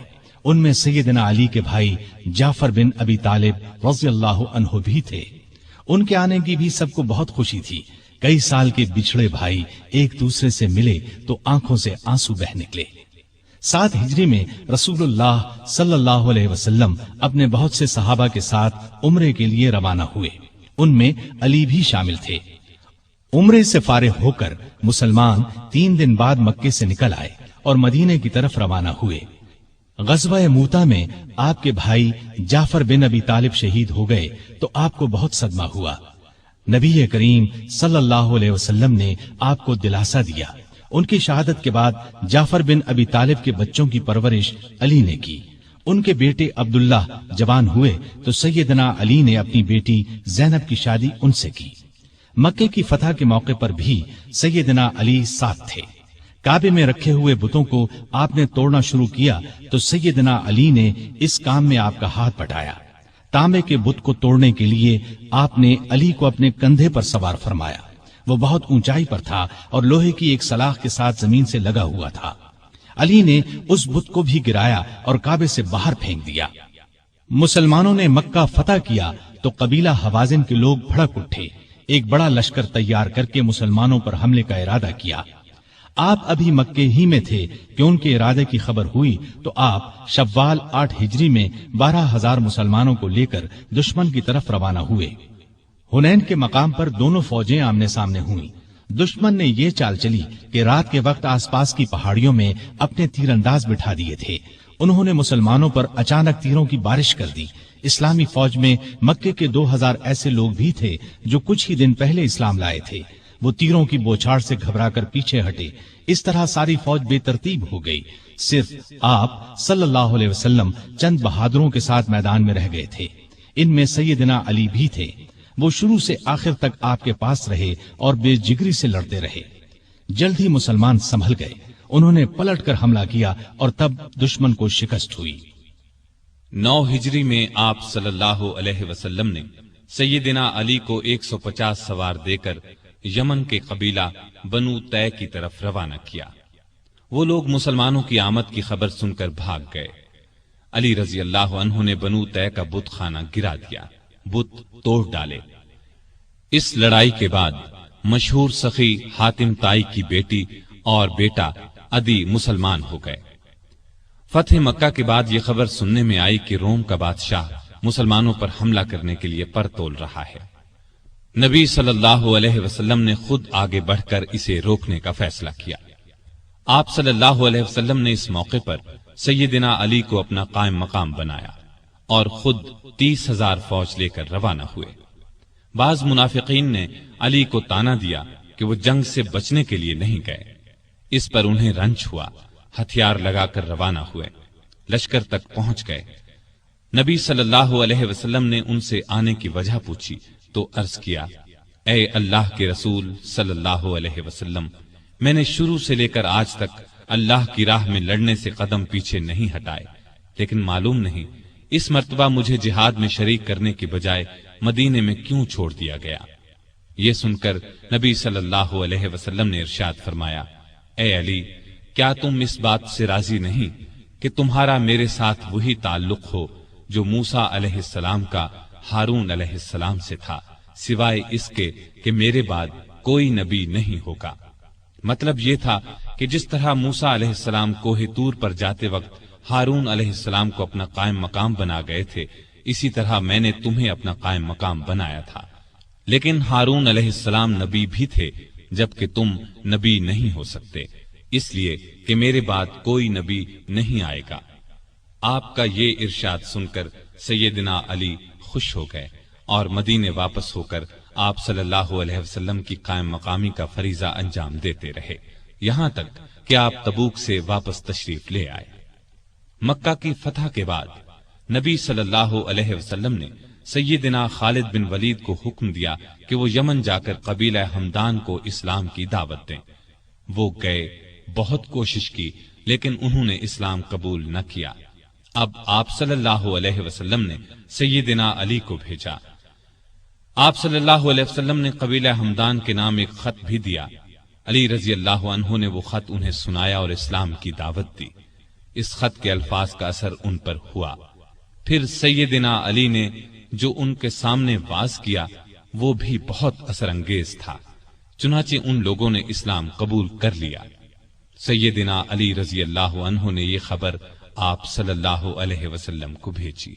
ان میں سیدنا علی کے بھائی جعفر بن ابی طالب رضی اللہ عنہ بھی تھے۔ ان کے آنے کی بھی سب کو بہت خوشی تھی۔ کئی سال کے بچھڑے بھائی ایک دوسرے سے ملے تو آنکھوں سے آنسو بہ نکلے۔ 7 ہجری میں رسول اللہ صلی اللہ علیہ وسلم اپنے بہت سے صحابہ کے ساتھ عمرے کے لیے روانہ ہوئے۔ ان میں علی بھی شامل تھے۔ عمرے سے فارغ ہو کر مسلمان 3 دن بعد مکے سے نکل آئے اور مدینے کی طرف روانہ ہوئے۔ غزوہ موتا میں آپ کے بھائی جعفر بن ابی طالب شہید ہو گئے تو آپ کو بہت صدمہ ہوا۔ نبی کریم صلی اللہ علیہ وسلم نے آپ کو دلاسا دیا۔ ان کی شہادت کے بعد جعفر بن ابی طالب کے بچوں کی پرورش علی نے کی۔ ان کے بیٹے عبداللہ جوان ہوئے تو سیدنا علی نے اپنی بیٹی زینب کی شادی ان سے کی۔ مکے کی فتح کے موقع پر بھی سیدنا علی ساتھ تھے۔ کعبے میں رکھے ہوئے بتوں کو آپ نے توڑنا شروع کیا تو سیدنا علی نے اس کام میں آپ کا ہاتھ بٹایا۔ تانبے کے بت کو توڑنے کے لیے آپ نے علی کو اپنے کندھے پر سوار فرمایا۔ وہ بہت اونچائی پر تھا اور لوہے کی ایک سلاخ کے ساتھ زمین سے لگا ہوا تھا۔ علی نے اس بت کو بھی گرایا اور کعبے سے باہر پھینک دیا۔ مسلمانوں نے مکہ فتح کیا تو قبیلہ حوازن کے لوگ بھڑک اٹھے۔ ایک بڑا لشکر تیار کر کے مسلمانوں پر حملے کا ارادہ کیا۔ آپ ابھی مکے ہی میں تھے کہ ان کے ارادے کی خبر ہوئی تو آپ شوال 8 ہجری میں 12,000 مسلمانوں کو لے کر دشمن کی طرف روانہ ہوئے۔ حنین کے مقام پر دونوں فوجیں آمنے سامنے ہوئیں۔ دشمن نے یہ چال چلی کہ رات کے وقت آس پاس کی پہاڑیوں میں اپنے تیر انداز بٹھا دیے تھے۔ انہوں نے مسلمانوں پر اچانک تیروں کی بارش کر دی۔ اسلامی فوج میں مکے کے 2000 ایسے لوگ بھی تھے جو کچھ ہی دن پہلے اسلام لائے تھے۔ وہ تیروں کی بوچھاڑ سے گھبرا کر پیچھے ہٹے۔ اس طرح ساری فوج بے ترتیب ہو گئی۔ صرف آپ صلی اللہ علیہ وسلم چند بہادروں کے ساتھ میدان میں رہ گئے تھے۔ ان میں سیدنا علی بھی تھے۔ وہ شروع سے آخر تک آپ کے پاس رہے اور بے جگری سے لڑتے رہے۔ جلد ہی مسلمان سنبھل گئے۔ انہوں نے پلٹ کر حملہ کیا اور تب دشمن کو شکست ہوئی۔ 9 ہجری میں آپ صلی اللہ علیہ وسلم نے سیدنا علی کو 150 سوار دے کر یمن کے قبیلہ بنو طے کی طرف روانہ کیا۔ وہ لوگ مسلمانوں کی آمد کی خبر سن کر بھاگ گئے۔ علی رضی اللہ عنہ نے بنو طے کا بت خانہ گرا دیا، بت توڑ ڈالے۔ اس لڑائی کے بعد مشہور سخی حاتم طائی کی بیٹی اور بیٹا عدی مسلمان ہو گئے۔ فتح مکہ کے بعد یہ خبر سننے میں آئی کہ روم کا بادشاہ مسلمانوں پر حملہ کرنے کے لیے پر تول رہا ہے۔ نبی صلی اللہ علیہ وسلم نے خود آگے بڑھ کر اسے روکنے کا فیصلہ کیا۔ آپ صلی اللہ علیہ وسلم نے اس موقع پر سیدنا علی کو اپنا قائم مقام بنایا اور خود 30,000 فوج لے کر روانہ ہوئے۔ بعض منافقین نے علی کو تانا دیا کہ وہ جنگ سے بچنے کے لیے نہیں گئے۔ اس پر انہیں رنج ہوا، ہتھیار لگا کر روانہ ہوئے، لشکر تک پہنچ گئے۔ نبی صلی اللہ علیہ وسلم نے ان سے آنے کی وجہ پوچھی تو عرض کیا، اے اللہ کے رسول صلی اللہ علیہ وسلم، میں نے شروع سے لے کر آج تک اللہ کی راہ میں لڑنے سے قدم پیچھے نہیں ہٹائے، لیکن معلوم نہیں اس مرتبہ مجھے جہاد میں شریک کرنے کے بجائے مدینے میں کیوں چھوڑ دیا گیا۔ یہ سن کر نبی صلی اللہ علیہ وسلم نے ارشاد فرمایا، اے علی، کیا تم اس بات سے راضی نہیں کہ تمہارا میرے ساتھ وہی تعلق ہو جو موسیٰ علیہ السلام کا ہارون علیہ السلام سے تھا، سوائے اس کے کہ میرے بعد کوئی نبی نہیں ہوگا۔ مطلب یہ تھا کہ جس طرح موسیٰ علیہ السلام کوہ طور پر جاتے وقت ہارون علیہ السلام کو اپنا قائم مقام بنا گئے تھے، اسی طرح میں نے تمہیں اپنا قائم مقام بنایا تھا۔ لیکن ہارون علیہ السلام نبی بھی تھے، جبکہ تم نبی نہیں ہو سکتے، اس لیے کہ میرے بعد کوئی نبی نہیں آئے گا۔ آپ کا یہ ارشاد سن کر سیدنا علی خوش ہو گئے اور مدینے واپس ہو کر آپ صلی اللہ علیہ وسلم کی قائم مقامی کا فریضہ انجام دیتے رہے، یہاں تک کہ آپ تبوک سے واپس تشریف لے آئے۔ مکہ کی فتح کے بعد نبی صلی اللہ علیہ وسلم نے سیدنا خالد بن ولید کو حکم دیا کہ وہ یمن جا کر قبیلہ ہمدان کو اسلام کی دعوت دیں۔ وہ گئے، بہت کوشش کی، لیکن انہوں نے اسلام قبول نہ کیا۔ اب آپ صلی اللہ علیہ وسلم نے سیدنا علی کو بھیجا۔ آپ صلی اللہ علیہ وسلم نے قبیلہ ہمدان کے نام ایک خط بھی دیا۔ علی رضی اللہ عنہ نے وہ خط انہیں سنایا اور اسلام کی دعوت دی۔ اس خط کے الفاظ کا اثر ان پر ہوا۔ پھر سیدنا علی نے جو ان کے سامنے واز کیا وہ بھی بہت اثر انگیز تھا، چنانچہ ان لوگوں نے اسلام قبول کر لیا۔ سیدنا علی رضی اللہ عنہ نے یہ خبر آپ صلی اللہ علیہ وسلم کو بھیجی۔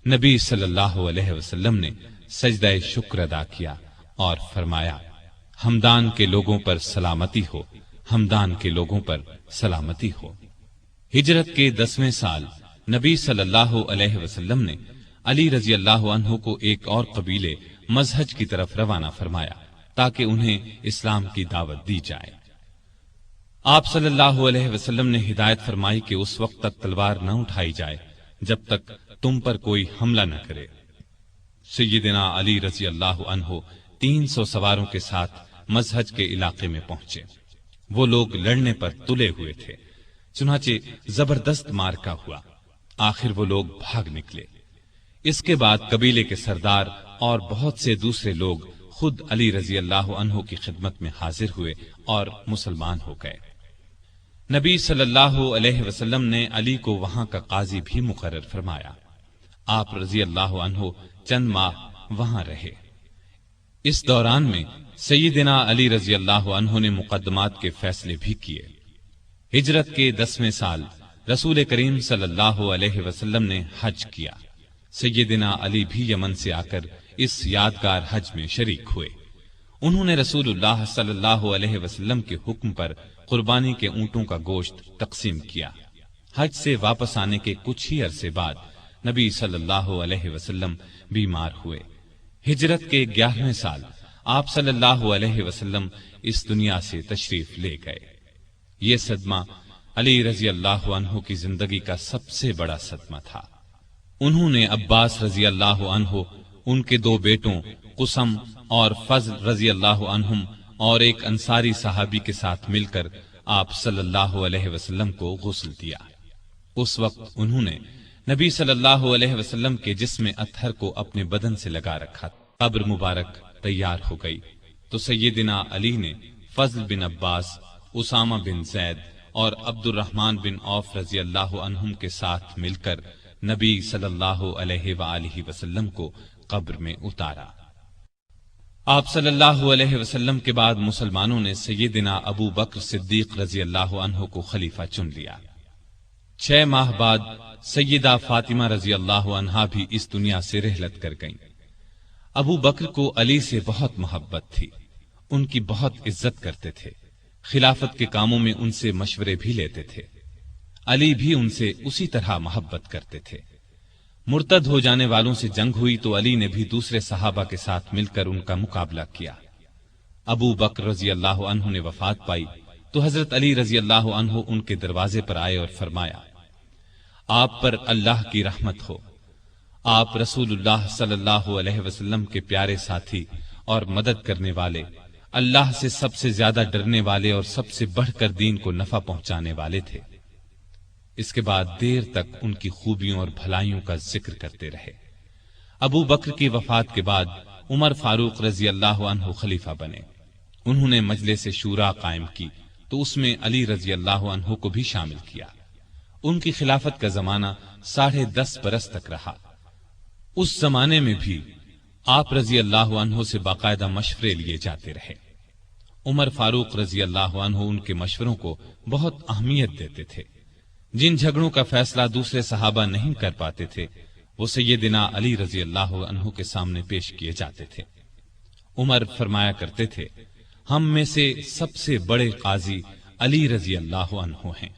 نبی صلی اللہ علیہ وسلم نے سجدہ شکر ادا کیا اور فرمایا، ہمدان کے لوگوں پر سلامتی ہو، ہمدان کے لوگوں پر سلامتی ہو۔ ہجرت کے 10ویں سال نبی صلی اللہ علیہ وسلم نے علی رضی اللہ عنہ کو ایک اور قبیلے مزہج کی طرف روانہ فرمایا تاکہ انہیں اسلام کی دعوت دی جائے۔ آپ صلی اللہ علیہ وسلم نے ہدایت فرمائی کہ اس وقت تک تلوار نہ اٹھائی جائے جب تک تم پر کوئی حملہ نہ کرے۔ سیدنا علی رضی اللہ عنہ 300 سواروں کے ساتھ مزہج کے علاقے میں پہنچے۔ وہ لوگ لڑنے پر تلے ہوئے تھے، چنانچہ زبردست مارکا ہوا۔ آخر وہ لوگ بھاگ نکلے۔ اس کے بعد قبیلے کے سردار اور بہت سے دوسرے لوگ خود علی رضی اللہ عنہ کی خدمت میں حاضر ہوئے اور مسلمان ہو گئے۔ نبی صلی اللہ علیہ وسلم نے علی کو وہاں کا قاضی بھی مقرر فرمایا۔ آپ رضی اللہ عنہ چند ماہ وہاں رہے۔ اس دوران میں سیدنا علی رضی اللہ عنہ نے مقدمات کے فیصلے بھی کیے۔ ہجرت کے 10ویں سال رسول کریم صلی اللہ علیہ وسلم نے حج کیا۔ سیدنا علی بھی یمن سے آ کر اس یادگار حج میں شریک ہوئے۔ انہوں نے رسول اللہ صلی اللہ علیہ وسلم کے حکم پر قربانی کے اونٹوں کا گوشت تقسیم کیا۔ حج سے واپس آنے کے کچھ ہی عرصے بعد نبی صلی اللہ علیہ وسلم بیمار ہوئے۔ ہجرت کے 11ویں سال آپ صلی اللہ علیہ وسلم اس دنیا سے تشریف لے گئے۔ یہ صدمہ علی رضی اللہ عنہ کی زندگی کا سب سے بڑا صدمہ تھا۔ انہوں نے عباس رضی اللہ عنہ، ان کے 2 بیٹوں قسم اور فضل رضی اللہ عنہم اور ایک انصاری صحابی کے ساتھ مل کر آپ صلی اللہ علیہ وسلم کو غسل دیا۔ اس وقت انہوں نے نبی صلی اللہ علیہ وسلم کے جسم اطہر کو اپنے بدن سے لگا رکھا۔ قبر مبارک تیار ہو گئی تو سیدنا علی نے فضل بن عباس، اسامہ بن زید اور عبد الرحمن بن عوف رضی اللہ عنہم کے ساتھ مل کر نبی صلی اللہ علیہ وآلہ وسلم کو قبر میں اتارا۔ آپ صلی اللہ علیہ وسلم کے بعد مسلمانوں نے سیدنا ابو بکر صدیق رضی اللہ عنہ کو خلیفہ چن لیا۔ 6 ماہ بعد سیدہ فاطمہ رضی اللہ عنہا بھی اس دنیا سے رحلت کر گئیں۔ ابو بکر کو علی سے بہت محبت تھی، ان کی بہت عزت کرتے تھے، خلافت کے کاموں میں ان سے مشورے بھی لیتے تھے۔ علی بھی ان سے اسی طرح محبت کرتے تھے۔ مرتد ہو جانے والوں سے جنگ ہوئی تو علی نے بھی دوسرے صحابہ کے ساتھ مل کر ان کا مقابلہ کیا۔ ابو بکر رضی اللہ عنہ نے وفات پائی تو حضرت علی رضی اللہ عنہ ان کے دروازے پر آئے اور فرمایا، آپ پر اللہ کی رحمت ہو، آپ رسول اللہ صلی اللہ علیہ وسلم کے پیارے ساتھی اور مدد کرنے والے، اللہ سے سب سے زیادہ ڈرنے والے اور سب سے بڑھ کر دین کو نفع پہنچانے والے تھے۔ اس کے بعد دیر تک ان کی خوبیوں اور بھلائیوں کا ذکر کرتے رہے۔ ابو بکر کی وفات کے بعد عمر فاروق رضی اللہ عنہ خلیفہ بنے۔ انہوں نے مجلس شورا قائم کی تو اس میں علی رضی اللہ عنہ کو بھی شامل کیا۔ ان کی خلافت کا زمانہ 10.5 برس تک رہا۔ اس زمانے میں بھی آپ رضی اللہ عنہ سے باقاعدہ مشورے لیے جاتے رہے۔ عمر فاروق رضی اللہ عنہ ان کے مشوروں کو بہت اہمیت دیتے تھے۔ جن جھگڑوں کا فیصلہ دوسرے صحابہ نہیں کر پاتے تھے وہ سیدنا علی رضی اللہ عنہ کے سامنے پیش کیے جاتے تھے۔ عمر فرمایا کرتے تھے، ہم میں سے سب سے بڑے قاضی علی رضی اللہ عنہ ہیں۔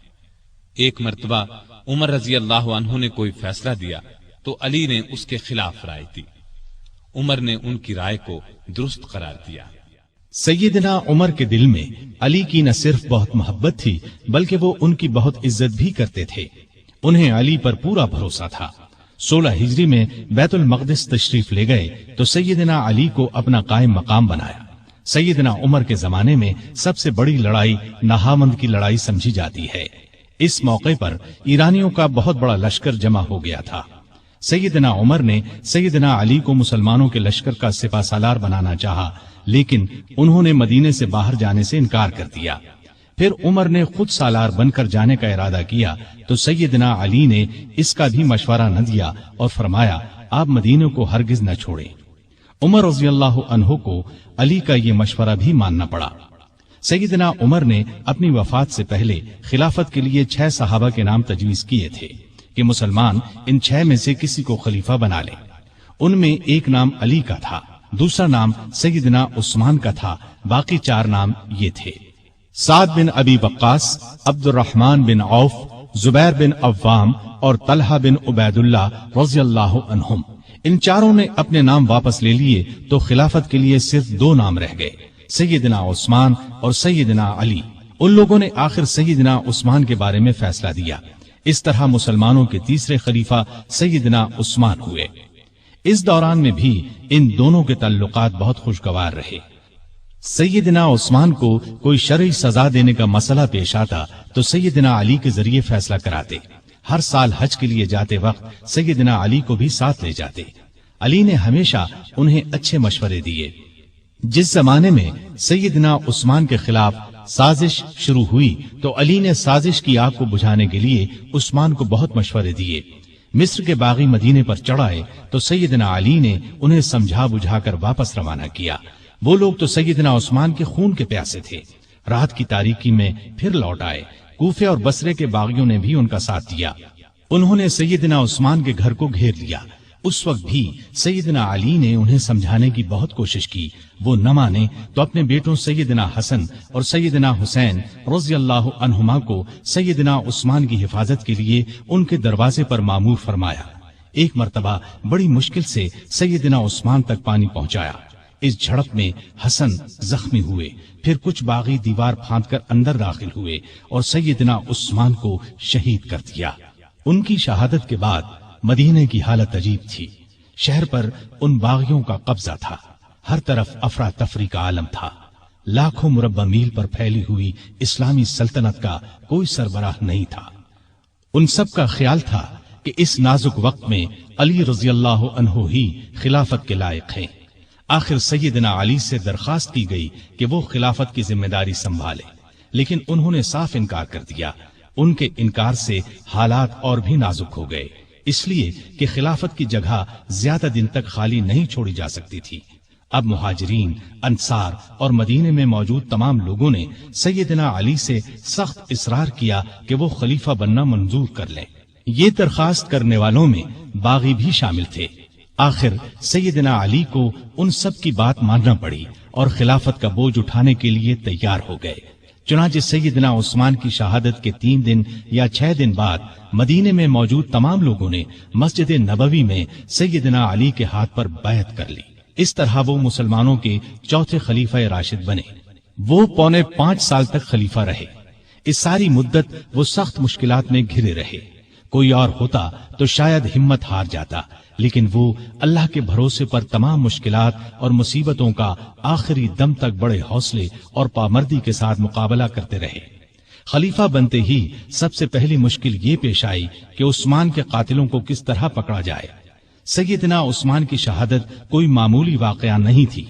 ایک مرتبہ عمر رضی اللہ عنہ نے کوئی فیصلہ دیا تو علی نے اس کے خلاف رائے دی۔ عمر نے ان کی رائے کو درست قرار دیا۔ سیدنا عمر کے دل میں علی کی نہ صرف بہت محبت تھی بلکہ وہ ان کی بہت عزت بھی کرتے تھے۔ انہیں علی پر پورا بھروسہ تھا۔ 16 ہجری میں بیت المقدس تشریف لے گئے تو سیدنا علی کو اپنا قائم مقام بنایا۔ سیدنا عمر کے زمانے میں سب سے بڑی لڑائی نہاوند کی لڑائی سمجھی جاتی ہے۔ اس موقع پر ایرانیوں کا بہت بڑا لشکر جمع ہو گیا تھا۔ سیدنا عمر نے سیدنا علی کو مسلمانوں کے لشکر کا سپہ سالار بنانا چاہا، لیکن انہوں نے مدینے سے باہر جانے سے انکار کر دیا۔ پھر عمر نے خود سالار بن کر جانے کا ارادہ کیا تو سیدنا علی نے اس کا بھی مشورہ نہ دیا اور فرمایا آپ مدینے کو ہرگز نہ چھوڑیں۔ عمر رضی اللہ عنہ کو علی کا یہ مشورہ بھی ماننا پڑا۔ سیدنا عمر نے اپنی وفات سے پہلے خلافت کے لیے 6 صحابہ کے نام تجویز کیے تھے کہ مسلمان ان 6 میں سے کسی کو خلیفہ بنا لے۔ ان میں ایک نام علی کا تھا، دوسرا نام سیدنا عثمان کا تھا، باقی 4 نام یہ تھے: سعد بن ابی وقاص، عبد الرحمن بن عوف، زبیر بن عوام اور طلحہ بن عبید اللہ رضی اللہ عنہم۔ ان چاروں نے اپنے نام واپس لے لیے تو خلافت کے لیے صرف 2 نام رہ گئے، سیدنا عثمان اور سیدنا علی۔ ان لوگوں نے آخر سیدنا عثمان کے بارے میں فیصلہ دیا۔ اس طرح مسلمانوں کے تیسرے خلیفہ سیدنا عثمان ہوئے۔ اس دوران میں بھی ان دونوں کے تعلقات بہت خوشگوار رہے۔ سیدنا عثمان کو کوئی شرعی سزا دینے کا مسئلہ پیش آتا تو سیدنا علی کے ذریعے فیصلہ کراتے۔ ہر سال حج کے لیے جاتے وقت سیدنا علی کو بھی ساتھ لے جاتے۔ علی نے ہمیشہ انہیں اچھے مشورے دیے۔ جس زمانے میں سیدنا عثمان کے خلاف سازش شروع ہوئی تو علی نے سازش کی آگ کو بجھانے کے لیے عثمان کو بہت مشورے دیے۔ مصر کے باغی مدینے پر چڑھائے تو سیدنا علی نے انہیں سمجھا بجھا کر واپس روانہ کیا۔ وہ لوگ تو سیدنا عثمان کے خون کے پیاسے تھے۔ رات کی تاریکی میں پھر لوٹ آئے۔ کوفے اور بصرے کے باغیوں نے بھی ان کا ساتھ دیا۔ انہوں نے سیدنا عثمان کے گھر کو گھیر لیا۔ اس وقت بھی سیدنا علی نے انہیں سمجھانے کی بہت کوشش کی، وہ نہ مانے تو اپنے بیٹوں سیدنا حسن اور سیدنا حسین رضی اللہ عنہما کو سیدنا عثمان کی حفاظت کے لیے ان کے دروازے پر مامور فرمایا۔ ایک مرتبہ بڑی مشکل سے سیدنا عثمان تک پانی پہنچایا۔ اس جھڑپ میں حسن زخمی ہوئے، پھر کچھ باغی دیوار پھاند کر اندر داخل ہوئے اور سیدنا عثمان کو شہید کر دیا۔ ان کی شہادت کے بعد مدینے کی حالت عجیب تھی۔ شہر پر ان باغیوں کا قبضہ تھا، ہر طرف افراتفری کا عالم تھا۔ لاکھوں مربع میل پر پھیلی ہوئی اسلامی سلطنت کا کوئی سربراہ نہیں تھا۔ ان سب کا خیال تھا کہ اس نازک وقت میں علی رضی اللہ عنہ ہی خلافت کے لائق ہیں۔ آخر سیدنا علی سے درخواست کی گئی کہ وہ خلافت کی ذمہ داری سنبھالے، لیکن انہوں نے صاف انکار کر دیا۔ ان کے انکار سے حالات اور بھی نازک ہو گئے، اس لیے کہ خلافت کی جگہ زیادہ دن تک خالی نہیں چھوڑی جا سکتی تھی۔ اب مہاجرین، انصار اور مدینے میں موجود تمام لوگوں نے سیدنا علی سے سخت اصرار کیا کہ وہ خلیفہ بننا منظور کر لیں۔ یہ درخواست کرنے والوں میں باغی بھی شامل تھے۔ آخر سیدنا علی کو ان سب کی بات ماننا پڑی اور خلافت کا بوجھ اٹھانے کے لیے تیار ہو گئے۔ چنانچہ سیدنا عثمان کی شہادت کے 3 دن یا 6 دن بعد مدینے میں موجود تمام لوگوں نے مسجد نبوی میں سیدنا علی کے ہاتھ پر بیعت کر لی۔ اس طرح وہ مسلمانوں کے چوتھے خلیفہ راشد بنے۔ وہ 4.25 سال تک خلیفہ رہے۔ اس ساری مدت وہ سخت مشکلات میں گھرے رہے۔ کوئی اور ہوتا تو شاید ہمت ہار جاتا، لیکن وہ اللہ کے بھروسے پر تمام مشکلات اور مصیبتوں کا آخری دم تک بڑے حوصلے اور پامردی کے ساتھ مقابلہ کرتے رہے۔ خلیفہ بنتے ہی سب سے پہلی مشکل یہ پیش آئی کہ عثمان کے قاتلوں کو کس طرح پکڑا جائے۔ سیدنا عثمان کی شہادت کوئی معمولی واقعہ نہیں تھی۔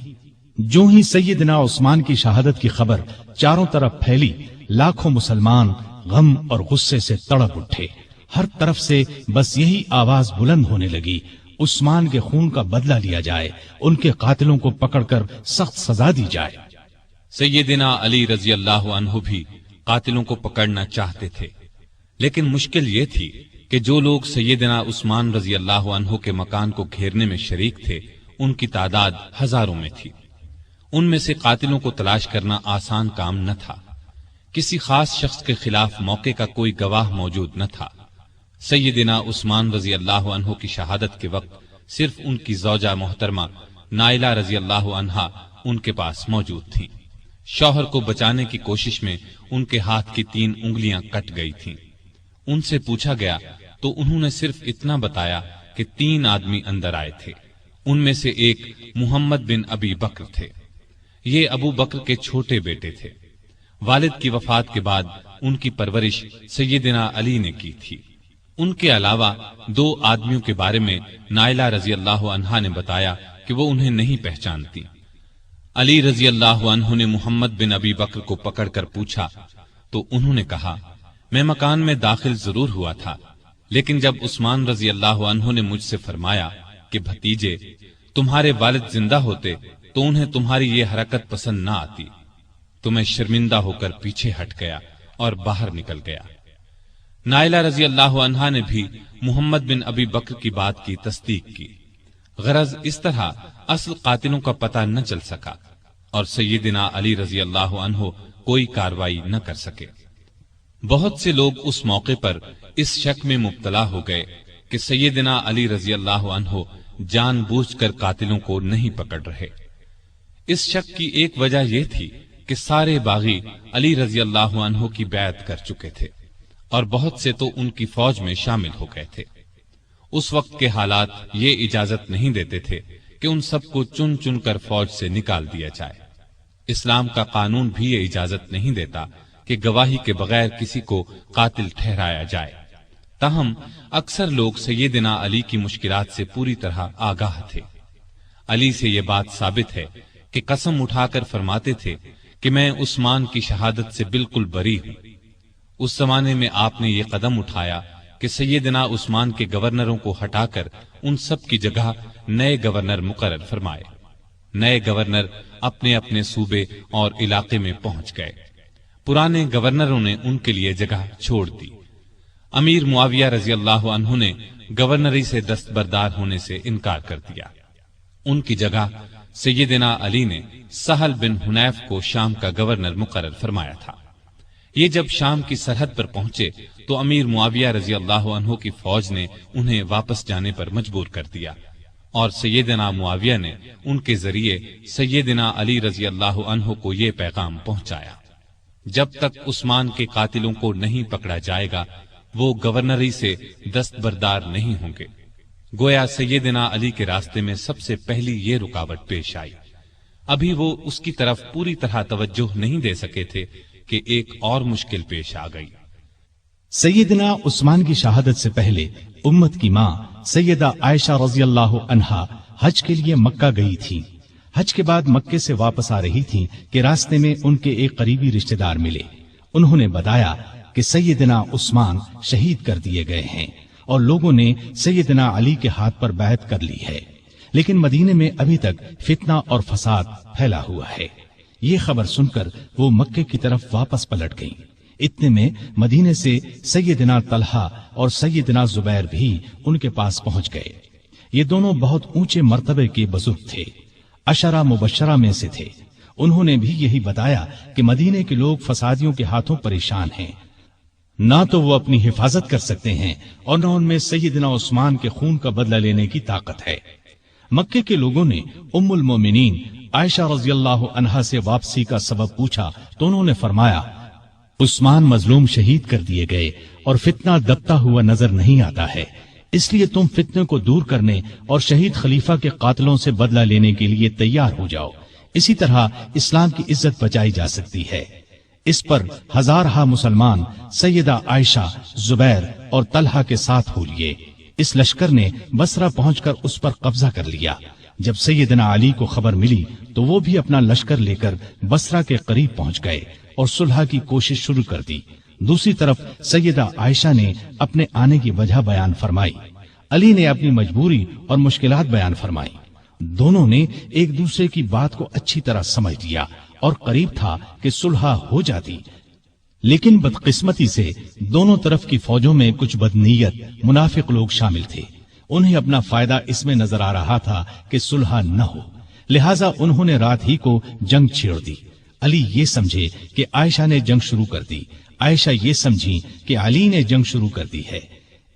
جو ہی سیدنا عثمان کی شہادت کی خبر چاروں طرف پھیلی، لاکھوں مسلمان غم اور غصے سے تڑپ اٹھے۔ ہر طرف سے بس یہی آواز بلند ہونے لگی، عثمان کے خون کا بدلہ لیا جائے، ان کے قاتلوں کو پکڑ کر سخت سزا دی جائے۔ سیدنا علی رضی اللہ عنہ بھی قاتلوں کو پکڑنا چاہتے تھے، لیکن مشکل یہ تھی کہ جو لوگ سیدنا عثمان رضی اللہ عنہ کے مکان کو گھیرنے میں شریک تھے، ان کی تعداد ہزاروں میں تھی۔ ان میں سے قاتلوں کو تلاش کرنا آسان کام نہ تھا۔ کسی خاص شخص کے خلاف موقع کا کوئی گواہ موجود نہ تھا۔ سیدنا عثمان رضی اللہ عنہ کی شہادت کے وقت صرف ان کی زوجہ محترمہ نائلہ رضی اللہ عنہا ان کے پاس موجود تھیں۔ شوہر کو بچانے کی کوشش میں ان کے ہاتھ کی 3 انگلیاں کٹ گئی تھیں۔ ان سے پوچھا گیا تو انہوں نے صرف اتنا بتایا کہ 3 آدمی اندر آئے تھے، ان میں سے ایک محمد بن ابی بکر تھے۔ یہ ابو بکر کے چھوٹے بیٹے تھے۔ والد کی وفات کے بعد ان کی پرورش سیدنا علی نے کی تھی۔ ان کے علاوہ 2 آدمیوں کے بارے میں نائلہ رضی اللہ عنہا نے بتایا کہ وہ انہیں نہیں پہچانتی۔ علی رضی اللہ عنہ نے محمد بن ابی بکر کو پکڑ کر پوچھا تو انہوں نے کہا، میں مکان میں داخل ضرور ہوا تھا، لیکن جب عثمان رضی اللہ عنہ نے مجھ سے فرمایا کہ بھتیجے تمہارے والد زندہ ہوتے تو انہیں تمہاری یہ حرکت پسند نہ آتی، تو میں شرمندہ ہو کر پیچھے ہٹ گیا اور باہر نکل گیا۔ نائلہ رضی اللہ عنہا نے بھی محمد بن ابی بکر کی بات کی تصدیق کی، غرض اس طرح اصل قاتلوں کا پتہ نہ چل سکا اور سیدنا علی رضی اللہ عنہ کوئی کاروائی نہ کر سکے۔ بہت سے لوگ اس موقع پر اس شک میں مبتلا ہو گئے کہ سیدنا علی رضی اللہ عنہ جان بوجھ کر قاتلوں کو نہیں پکڑ رہے۔ اس شک کی ایک وجہ یہ تھی کہ سارے باغی علی رضی اللہ عنہ کی بیعت کر چکے تھے اور بہت سے تو ان کی فوج میں شامل ہو گئے تھے۔ اس وقت کے حالات یہ اجازت نہیں دیتے تھے کہ ان سب کو چن چن کر فوج سے نکال دیا جائے۔ اسلام کا قانون بھی یہ اجازت نہیں دیتا کہ گواہی کے بغیر کسی کو قاتل ٹھہرایا جائے۔ تاہم اکثر لوگ سیدنا علی کی مشکلات سے پوری طرح آگاہ تھے۔ علی سے یہ بات ثابت ہے کہ قسم اٹھا کر فرماتے تھے کہ میں عثمان کی شہادت سے بالکل بری ہوں۔ اس زمانے میں آپ نے یہ قدم اٹھایا کہ سیدنا عثمان کے گورنروں کو ہٹا کر ان سب کی جگہ نئے گورنر مقرر فرمائے۔ نئے گورنر اپنے اپنے صوبے اور علاقے میں پہنچ گئے۔ پرانے گورنروں نے ان کے لیے جگہ چھوڑ دی۔ امیر معاویہ رضی اللہ عنہ نے گورنری سے دستبردار ہونے سے انکار کر دیا۔ ان کی جگہ سیدنا علی نے سہل بن حنیف کو شام کا گورنر مقرر فرمایا تھا۔ یہ جب شام کی سرحد پر پہنچے تو امیر معاویہ رضی اللہ عنہ کی فوج نے انہیں واپس جانے پر مجبور کر دیا اور سیدنا معاویہ نے ان کے ذریعے سیدنا علی رضی اللہ عنہ کو یہ پیغام پہنچایا، جب تک عثمان کے قاتلوں کو نہیں پکڑا جائے گا وہ گورنری سے دستبردار نہیں ہوں گے۔ گویا سیدنا علی کے راستے میں سب سے پہلی یہ رکاوٹ پیش آئی۔ ابھی وہ اس کی طرف پوری طرح توجہ نہیں دے سکے تھے کہ ایک اور مشکل پیش آ گئی۔ سیدنا عثمان کی شہادت سے پہلے امت کی ماں سیدہ عائشہ رضی اللہ عنہا حج کے لیے مکہ گئی تھی۔ حج کے بعد مکے سے واپس آ رہی تھی کہ راستے میں ان کے ایک قریبی رشتہ دار ملے۔ انہوں نے بتایا کہ سیدنا عثمان شہید کر دیے گئے ہیں اور لوگوں نے سیدنا علی کے ہاتھ پر بیعت کر لی ہے، لیکن مدینے میں ابھی تک فتنہ اور فساد پھیلا ہوا ہے۔ یہ خبر سن کر وہ مکے کی طرف واپس پلٹ گئیں۔ اتنے میں مدینے سے سیدنا طلحہ اور سیدنا زبیر بھی ان کے پاس پہنچ گئے۔ یہ دونوں بہت اونچے مرتبے کے بزرگ تھے، عشرہ مبشرہ میں سے تھے۔ انہوں نے بھی یہی بتایا کہ مدینے کے لوگ فسادیوں کے ہاتھوں پریشان ہیں، نہ تو وہ اپنی حفاظت کر سکتے ہیں اور نہ ان میں سیدنا عثمان کے خون کا بدلہ لینے کی طاقت ہے۔ مکے کے لوگوں نے ام المومنین عائشہ رضی اللہ عنہا سے واپسی کا سبب پوچھا تو انہوں نے فرمایا، عثمان مظلوم شہید کر دیے گئے اور فتنہ دبتا ہوا نظر نہیں آتا ہے، اس لیے تم فتنے کو دور کرنے اور شہید خلیفہ کے قاتلوں سے بدلہ لینے کے لیے تیار ہو جاؤ، اسی طرح اسلام کی عزت بچائی جا سکتی ہے۔ اس پر ہزارہا مسلمان سیدہ عائشہ، زبیر اور طلحہ کے ساتھ ہو لیے۔ اس لشکر نے بصرہ پہنچ کر اس پر قبضہ کر لیا۔ جب سیدنا علی کو خبر ملی تو وہ بھی اپنا لشکر لے کر بصرہ کے قریب پہنچ گئے اور صلح کی کوشش شروع کر دی۔ دوسری طرف سیدہ عائشہ نے اپنے آنے کی وجہ بیان فرمائی، علی نے اپنی مجبوری اور مشکلات بیان فرمائی۔ دونوں نے ایک دوسرے کی بات کو اچھی طرح سمجھ لیا اور قریب تھا کہ صلح ہو جاتی، لیکن بدقسمتی سے دونوں طرف کی فوجوں میں کچھ بدنیت منافق لوگ شامل تھے۔ انہیں اپنا فائدہ اس میں نظر آ رہا تھا کہ صلح نہ ہو، لہٰذا انہوں نے رات ہی کو جنگ چھیڑ دی۔ علی یہ سمجھے کہ عائشہ نے جنگ شروع کر دی، عائشہ یہ سمجھی کہ علی نے جنگ شروع کر دی ہے۔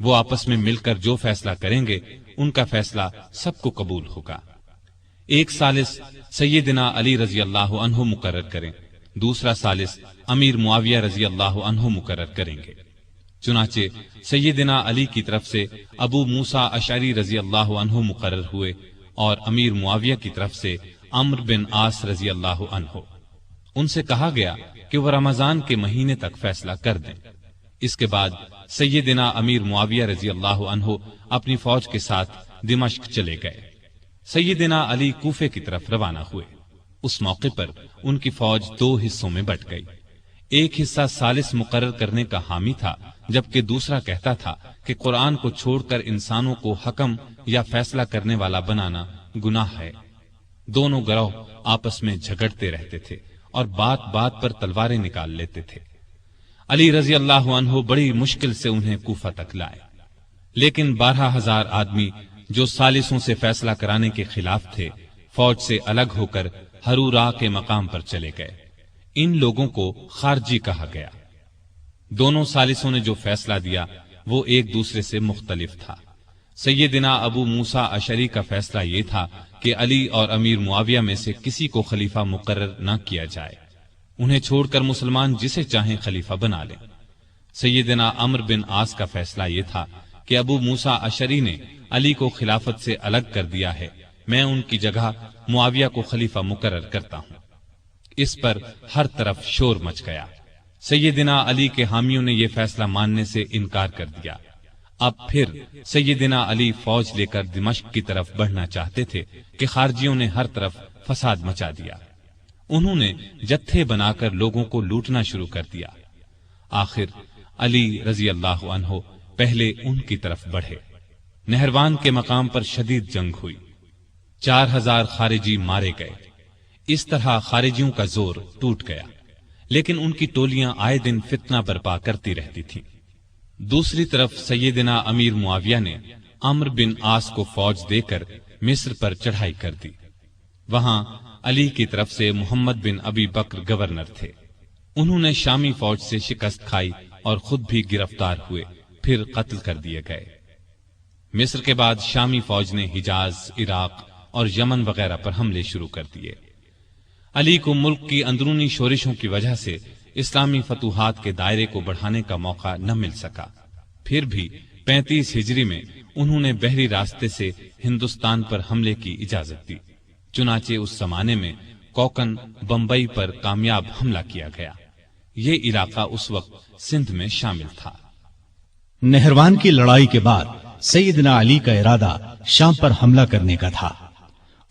وہ آپس میں مل کر جو فیصلہ کریں گے ان کا فیصلہ سب کو قبول ہوگا۔ ایک ثالث سیدنا علی رضی اللہ عنہ مقرر کریں، دوسرا ثالث امیر معاویہ رضی اللہ عنہ مقرر کریں گے۔ چنانچہ سیدنا علی کی طرف سے ابو موسیٰ اشعری رضی اللہ عنہ مقرر ہوئے اور امیر معاویہ کی طرف سے عمرو بن عاص رضی اللہ عنہ۔ ان سے کہا گیا کہ وہ رمضان کے مہینے تک فیصلہ کر دیں۔ اس کے بعد سیدنا امیر معاویہ رضی اللہ عنہ اپنی فوج کے ساتھ دمشق چلے گئے۔ سیدنا علی کوفے کی طرف روانہ ہوئے۔ اس موقع پر ان کی فوج دو حصوں میں بٹ گئی۔ ایک حصہ ثالث مقرر کرنے کا حامی تھا، جبکہ دوسرا کہتا تھا کہ قرآن کو چھوڑ کر انسانوں کو حکم یا فیصلہ کرنے والا بنانا گناہ ہے۔ دونوں گروہ آپس میں جھگڑتے رہتے تھے اور بات بات پر تلواریں نکال لیتے تھے۔ علی رضی اللہ عنہ بڑی مشکل سے انہیں کوفہ تک لائے، لیکن 12,000 آدمی جو ثالثوں سے فیصلہ کرانے کے خلاف تھے فوج سے الگ ہو کر ہرورا کے مقام پر چلے گئے۔ ان لوگوں کو خارجی کہا گیا۔ دونوں ثالثوں نے جو فیصلہ دیا وہ ایک دوسرے سے مختلف تھا۔ سیدنا ابو موسیٰ اشعری کا فیصلہ یہ تھا کہ علی اور امیر معاویہ میں سے کسی کو خلیفہ مقرر نہ کیا جائے، انہیں چھوڑ کر مسلمان جسے چاہیں خلیفہ بنا لیں۔ سیدنا عمرو بن عاص کا فیصلہ یہ تھا کہ ابو موسیٰ اشعری نے علی کو خلافت سے الگ کر دیا ہے، میں ان کی جگہ معاویہ کو خلیفہ مقرر کرتا ہوں۔ اس پر ہر طرف شور مچ گیا۔ سیدنا علی کے حامیوں نے یہ فیصلہ ماننے سے انکار کر دیا۔ اب پھر سیدنا علی فوج لے کر دمشق کی طرف بڑھنا چاہتے تھے کہ خارجیوں نے ہر طرف فساد مچا دیا۔ انہوں نے جتھے بنا کر لوگوں کو لوٹنا شروع کر دیا۔ آخر علی رضی اللہ عنہ پہلے ان کی طرف بڑھے۔ نہروان کے مقام پر شدید جنگ ہوئی، 4,000 خارجی مارے گئے۔ اس طرح خارجیوں کا زور ٹوٹ گیا، لیکن ان کی ٹولیاں آئے دن فتنہ برپا کرتی رہتی تھیں۔ دوسری طرف سیدنا امیر معاویہ نے عمرو بن عاص کو فوج دے کر مصر پر چڑھائی کر دی۔ وہاں علی کی طرف سے محمد بن ابی بکر گورنر تھے۔ انہوں نے شامی فوج سے شکست کھائی اور خود بھی گرفتار ہوئے، پھر قتل کر دیے گئے۔ مصر کے بعد شامی فوج نے حجاز، عراق اور یمن وغیرہ پر حملے شروع کر دیے۔ علی کو ملک کی اندرونی شورشوں کی وجہ سے اسلامی فتوحات کے دائرے کو بڑھانے کا موقع نہ مل سکا۔ پھر بھی 35 ہجری میں انہوں نے بحری راستے سے ہندوستان پر حملے کی اجازت دی۔ چنانچہ اس زمانے میں کوکن بمبئی پر کامیاب حملہ کیا گیا۔ یہ علاقہ اس وقت سندھ میں شامل تھا۔ نہروان کی لڑائی کے بعد سیدنا علی کا ارادہ شام پر حملہ کرنے کا تھا۔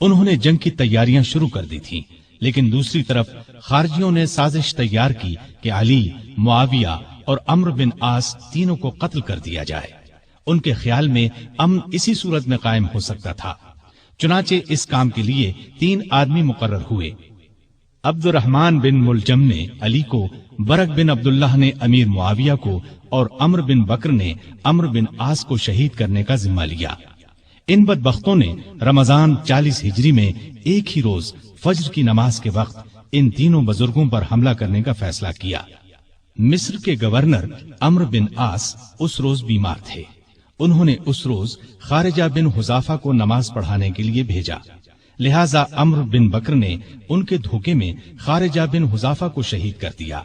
انہوں نے جنگ کی تیاریاں شروع کر دی تھیں، لیکن دوسری طرف خارجیوں نے سازش تیار کی کہ علی، معاویہ اور عمرو بن عاص تینوں کو قتل کر دیا جائے۔ ان کے خیال میں امن اسی صورت میں قائم ہو سکتا تھا۔ چنانچہ اس کام کے لیے 3 آدمی مقرر ہوئے۔ عبد الرحمن بن ملجم نے علی کو، برق بن عبداللہ نے امیر معاویہ کو اور عمرو بن بکر نے عمرو بن عاص کو شہید کرنے کا ذمہ لیا۔ ان بدبختوں نے رمضان 40 ہجری میں ایک ہی روز فجر کی نماز کے وقت ان تینوں بزرگوں پر حملہ کرنے کا فیصلہ کیا۔ مصر کے گورنر عمرو بن عاص اس روز بیمار تھے۔ انہوں نے اس روز خارجہ بن حذافہ کو نماز پڑھانے کے لیے بھیجا، لہذا عمرو بن بکر نے ان کے دھوکے میں خارجہ بن حذافہ کو شہید کر دیا۔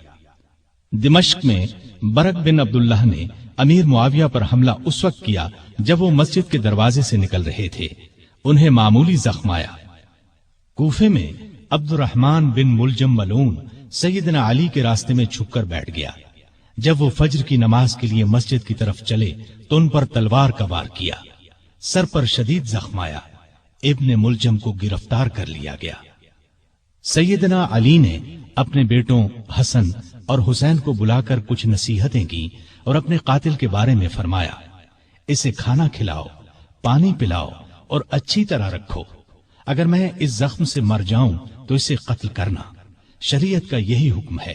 دمشق میں برق بن عبداللہ نے امیر معاویہ پر حملہ اس وقت کیا جب وہ مسجد کے دروازے سے نکل رہے تھے۔ انہیں معمولی زخم آیا۔ کوفے میں عبد الرحمن بن ملجم ملعون سیدنا علی کے راستے میں چھپ کر بیٹھ گیا۔ جب وہ فجر کی نماز کے لیے مسجد کی طرف چلے تو ان پر تلوار کا وار کیا، سر پر شدید زخم آیا۔ ابن ملجم کو گرفتار کر لیا گیا۔ سیدنا علی نے اپنے بیٹوں حسن اور حسین کو بلا کر کچھ نصیحتیں کی اور اپنے قاتل کے بارے میں فرمایا، اسے کھانا کھلاؤ، پانی پلاؤ اور اچھی طرح رکھو۔ اگر میں اس زخم سے مر جاؤں تو اسے قتل کرنا، شریعت کا یہی حکم ہے۔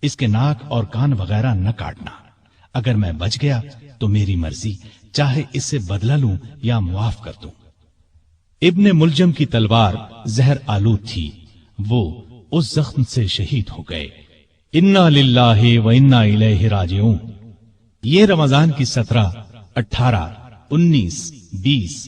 اس کے ناک اور کان وغیرہ نہ کاٹنا۔ اگر میں بچ گیا تو میری مرضی، چاہے اس سے بدلہ لوں یا معاف کر دوں۔ ابن ملجم کی تلوار زہر آلود تھی، وہ اس زخم سے شہید ہو گئے۔ انا للہ و انا الیہ راجعون۔ یہ رمضان کی 17 18, 19, 20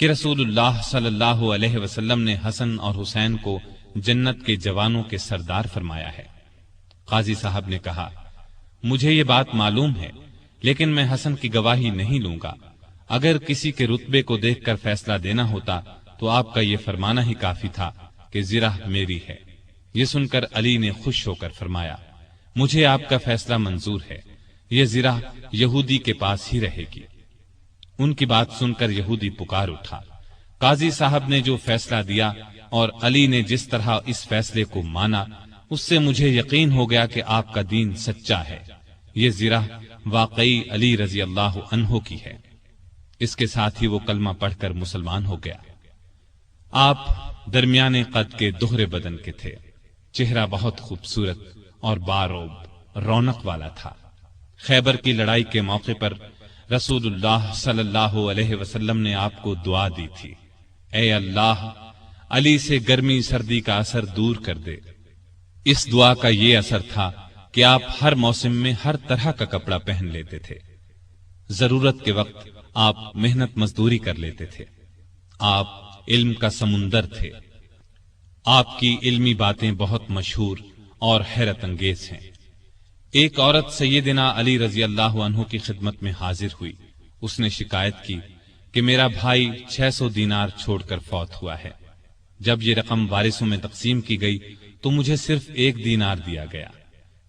کہ رسول اللہ صلی اللہ علیہ وسلم نے حسن اور حسین کو جنت کے جوانوں کے سردار فرمایا ہے۔ قاضی صاحب نے کہا، مجھے یہ بات معلوم ہے، لیکن میں حسن کی گواہی نہیں لوں گا۔ اگر کسی کے رتبے کو دیکھ کر فیصلہ دینا ہوتا تو آپ کا یہ فرمانا ہی کافی تھا کہ زرہ میری ہے۔ یہ سن کر علی نے خوش ہو کر فرمایا، مجھے آپ کا فیصلہ منظور ہے، یہ زرہ یہودی کے پاس ہی رہے گی۔ ان کی بات سن کر یہودی پکار اٹھا۔ قاضی صاحب نے جو فیصلہ دیا اور علی نے جس طرح اس فیصلے کو مانا، اس سے مجھے یقین ہو گیا کہ آپ کا دین سچا ہے، یہ زرہ واقعی علی رضی اللہ عنہ کی ہے۔ اس کے ساتھ ہی وہ کلمہ پڑھ کر مسلمان ہو گیا۔ آپ درمیانے قد کے دوہرے بدن کے تھے، چہرہ بہت خوبصورت اور باروب رونق والا تھا۔ خیبر کی لڑائی کے موقع پر رسول اللہ صلی اللہ علیہ وسلم نے آپ کو دعا دی تھی، اے اللہ علی سے گرمی سردی کا اثر دور کر دے۔ اس دعا کا یہ اثر تھا کہ آپ ہر موسم میں ہر طرح کا کپڑا پہن لیتے تھے۔ ضرورت کے وقت آپ محنت مزدوری کر لیتے تھے۔ آپ علم کا سمندر تھے۔ آپ کی علمی باتیں بہت مشہور اور حیرت انگیز ہیں۔ ایک عورت سیدنا علی رضی اللہ عنہ کی خدمت میں حاضر ہوئی۔ اس نے شکایت کی کہ میرا بھائی 600 دینار چھوڑ کر فوت ہوا ہے۔ جب یہ رقم وارثوں میں تقسیم کی گئی تو مجھے صرف 1 دینار دیا گیا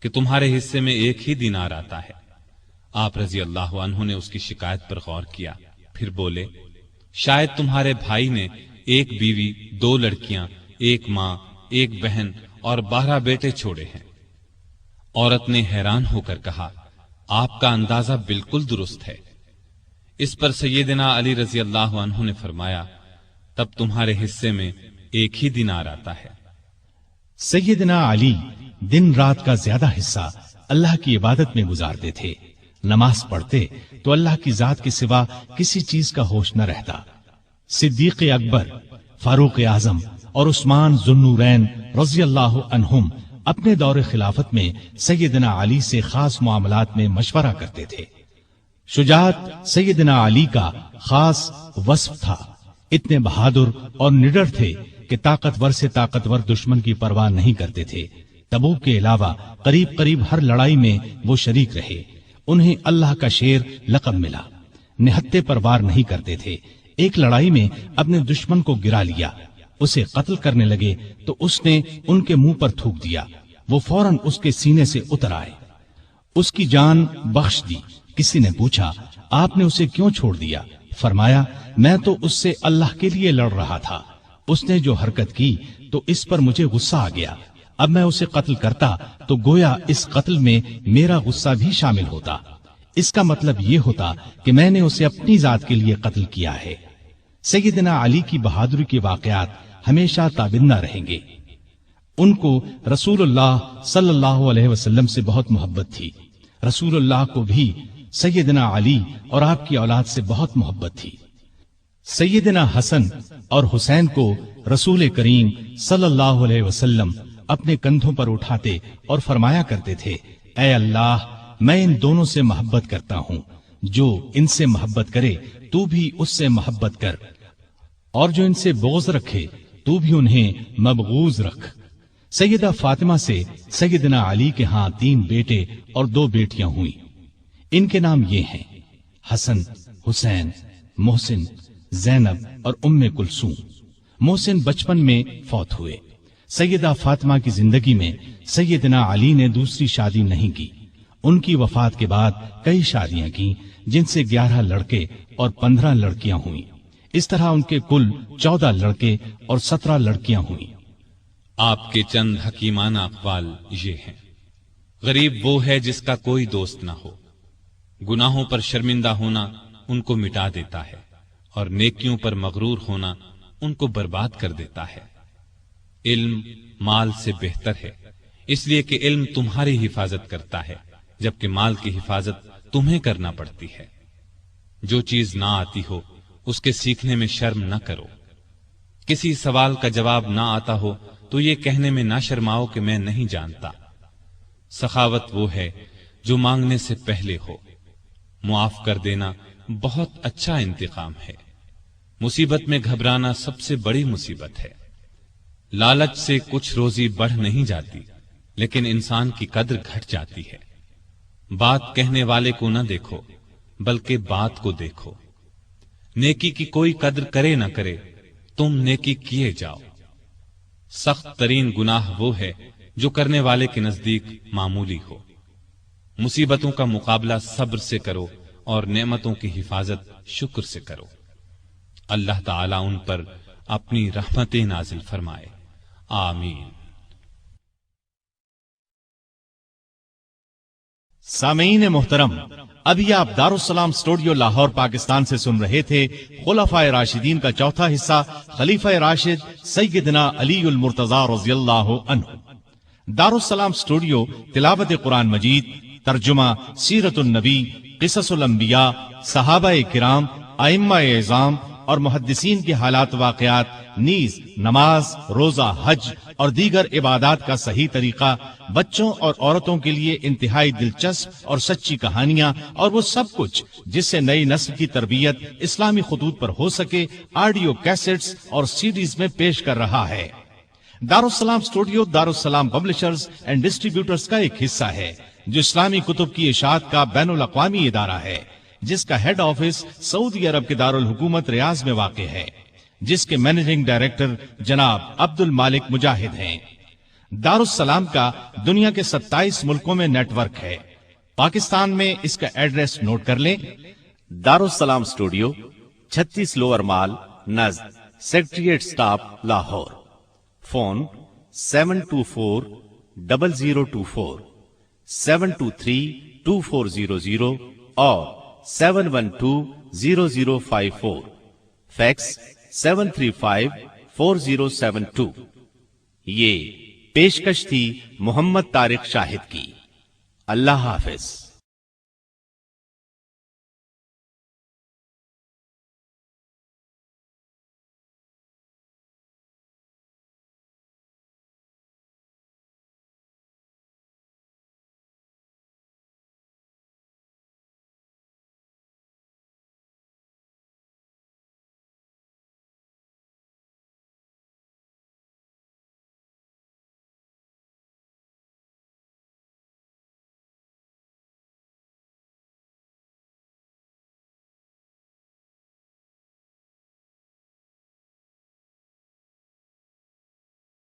کہ تمہارے حصے میں 1 ہی دینار آتا ہے۔ آپ رضی اللہ عنہ نے اس کی شکایت پر غور کیا، پھر بولے، شاید تمہارے بھائی نے 1 بیوی، 2 لڑکیاں، 1 ماں، 1 بہن اور 12 بیٹے چھوڑے ہیں۔ عورت نے حیران ہو کر کہا، آپ کا اندازہ بالکل درست ہے۔ اس پر سیدنا علی رضی اللہ عنہ نے فرمایا، تب تمہارے حصے میں 1 ہی دینار آتا ہے۔ سیدنا علی دن رات کا زیادہ حصہ اللہ کی عبادت میں گزارتے تھے۔ نماز پڑھتے تو اللہ کی ذات کے سوا کسی چیز کا ہوش نہ رہتا۔ صدیق اکبر، فاروق اعظم اور عثمان ذو النورین رضی اللہ عنہم اپنے دور خلافت میں سیدنا علی سے خاص معاملات میں مشورہ کرتے تھے۔ شجاعت سیدنا علی کا خاص وصف تھا۔ اتنے بہادر اور نڈر تھے کہ طاقتور سے طاقتور دشمن کی پرواہ نہیں کرتے تھے۔ تبوک کے علاوہ قریب قریب ہر لڑائی میں وہ شریک رہے۔ انہیں اللہ کا شیر لقب ملا۔ نہتے پر وار نہیں کرتے تھے۔ ایک لڑائی میں اپنے دشمن کو گرا لیا، اسے قتل کرنے لگے تو اس نے ان کے منہ پر تھوک دیا، وہ فوراً اس کے سینے سے اتر آئے، اس کی جان بخش دی۔ کسی نے پوچھا، آپ نے اسے کیوں چھوڑ دیا؟ فرمایا، میں تو اس سے اللہ کے لیے لڑ رہا تھا، اس نے جو حرکت کی تو اس پر مجھے غصہ آ گیا۔ اب میں اسے قتل کرتا تو گویا اس قتل میں میرا غصہ بھی شامل ہوتا۔ اس کا مطلب یہ ہوتا کہ میں نے اسے اپنی ذات کے لیے قتل کیا ہے۔ سیدنا علی کی بہادری کے واقعات ہمیشہ تابندہ رہیں گے۔ ان کو رسول اللہ صلی اللہ علیہ وسلم سے بہت محبت تھی۔ رسول اللہ کو بھی سیدنا علی اور آپ کی اولاد سے بہت محبت تھی۔ سیدنا حسن اور حسین کو رسول کریم صلی اللہ علیہ وسلم اپنے کندھوں پر اٹھاتے اور فرمایا کرتے تھے، اے اللہ، میں ان دونوں سے محبت کرتا ہوں، جو ان سے محبت کرے تو بھی اس سے محبت کر، اور جو ان سے بغض رکھے تو بھی انہیں مبغوض رکھ۔ سیدہ فاطمہ سے سیدنا علی کے ہاں 3 بیٹے اور 2 بیٹیاں ہوئیں۔ ان کے نام یہ ہیں، حسن، حسین، محسن، زینب اور ام کلثوم۔ محسن بچپن میں فوت ہوئے۔ سیدہ فاطمہ کی زندگی میں سیدنا علی نے دوسری شادی نہیں کی۔ ان کی وفات کے بعد کئی شادیاں کی، جن سے 11 لڑکے اور 15 لڑکیاں ہوئیں۔ اس طرح ان کے کل 14 لڑکے اور 17 لڑکیاں ہوئیں۔ آپ کے چند حکیمانہ اقوال یہ ہیں، غریب وہ ہے جس کا کوئی دوست نہ ہو، گناہوں پر شرمندہ ہونا ان کو مٹا دیتا ہے، اور نیکیوں پر مغرور ہونا ان کو برباد کر دیتا ہے۔ علم مال سے بہتر ہے، اس لیے کہ علم تمہاری حفاظت کرتا ہے، جبکہ مال کی حفاظت تمہیں کرنا پڑتی ہے۔ جو چیز نہ آتی ہو اس کے سیکھنے میں شرم نہ کرو۔ کسی سوال کا جواب نہ آتا ہو تو یہ کہنے میں نہ شرماؤ کہ میں نہیں جانتا۔ سخاوت وہ ہے جو مانگنے سے پہلے ہو۔ معاف کر دینا بہت اچھا انتقام ہے۔ مصیبت میں گھبرانا سب سے بڑی مصیبت ہے۔ لالچ سے کچھ روزی بڑھ نہیں جاتی، لیکن انسان کی قدر گھٹ جاتی ہے۔ بات کہنے والے کو نہ دیکھو، بلکہ بات کو دیکھو۔ نیکی کی کوئی قدر کرے نہ کرے، تم نیکی کیے جاؤ۔ سخت ترین گناہ وہ ہے جو کرنے والے کے نزدیک معمولی ہو۔ مصیبتوں کا مقابلہ صبر سے کرو اور نعمتوں کی حفاظت شکر سے کرو۔ اللہ تعالیٰ ان پر اپنی رحمتیں نازل فرمائے، آمین۔ سامعین محترم، ابھی آپ دارالسلام اسٹوڈیو لاہور پاکستان سے سن رہے تھے خلفائے راشدین کا چوتھا حصہ، خلیفہ راشد سیدنا علی المرتضی رضی اللہ عنہ۔ دارالسلام اسٹوڈیو تلاوت قرآن مجید، ترجمہ سیرت النبی، قصص الانبیاء، صحابہ کرام، ائمہ اعظام اور محدثین کے حالات واقعات، نیز نماز، روزہ، حج اور دیگر عبادات کا صحیح طریقہ، بچوں اور عورتوں کے لیے انتہائی دلچسپ اور سچی کہانیاں، اور وہ سب کچھ جس سے نئی نسل کی تربیت اسلامی خطوط پر ہو سکے، آڈیو کیسٹس اور سیڈیز میں پیش کر رہا ہے۔ دارالسلام اسٹوڈیو دارالسلام پبلشرز اینڈ ڈسٹریبیوٹرز کا ایک حصہ ہے، جو اسلامی کتب کی اشاعت کا بین الاقوامی ادارہ ہے، جس کا ہیڈ آفس سعودی عرب کے دارالحکومت ریاض میں واقع ہے، جس کے مینیجنگ ڈائریکٹر جناب عبد المالک مجاہد ہیں۔ دارالسلام کا دنیا کے 27 ملکوں میں نیٹ ورک ہے۔ پاکستان میں اس کا ایڈریس نوٹ کر لیں: دارالسلام اسٹوڈیو، 36 لوور مال، نزد سیکریٹریٹ سٹاف، لاہور۔ فون 724-0024 723-2400 اور 712-0054۔ فیکس 735-4072۔ یہ پیشکش تھی محمد طارق شاہد کی۔ اللہ حافظ۔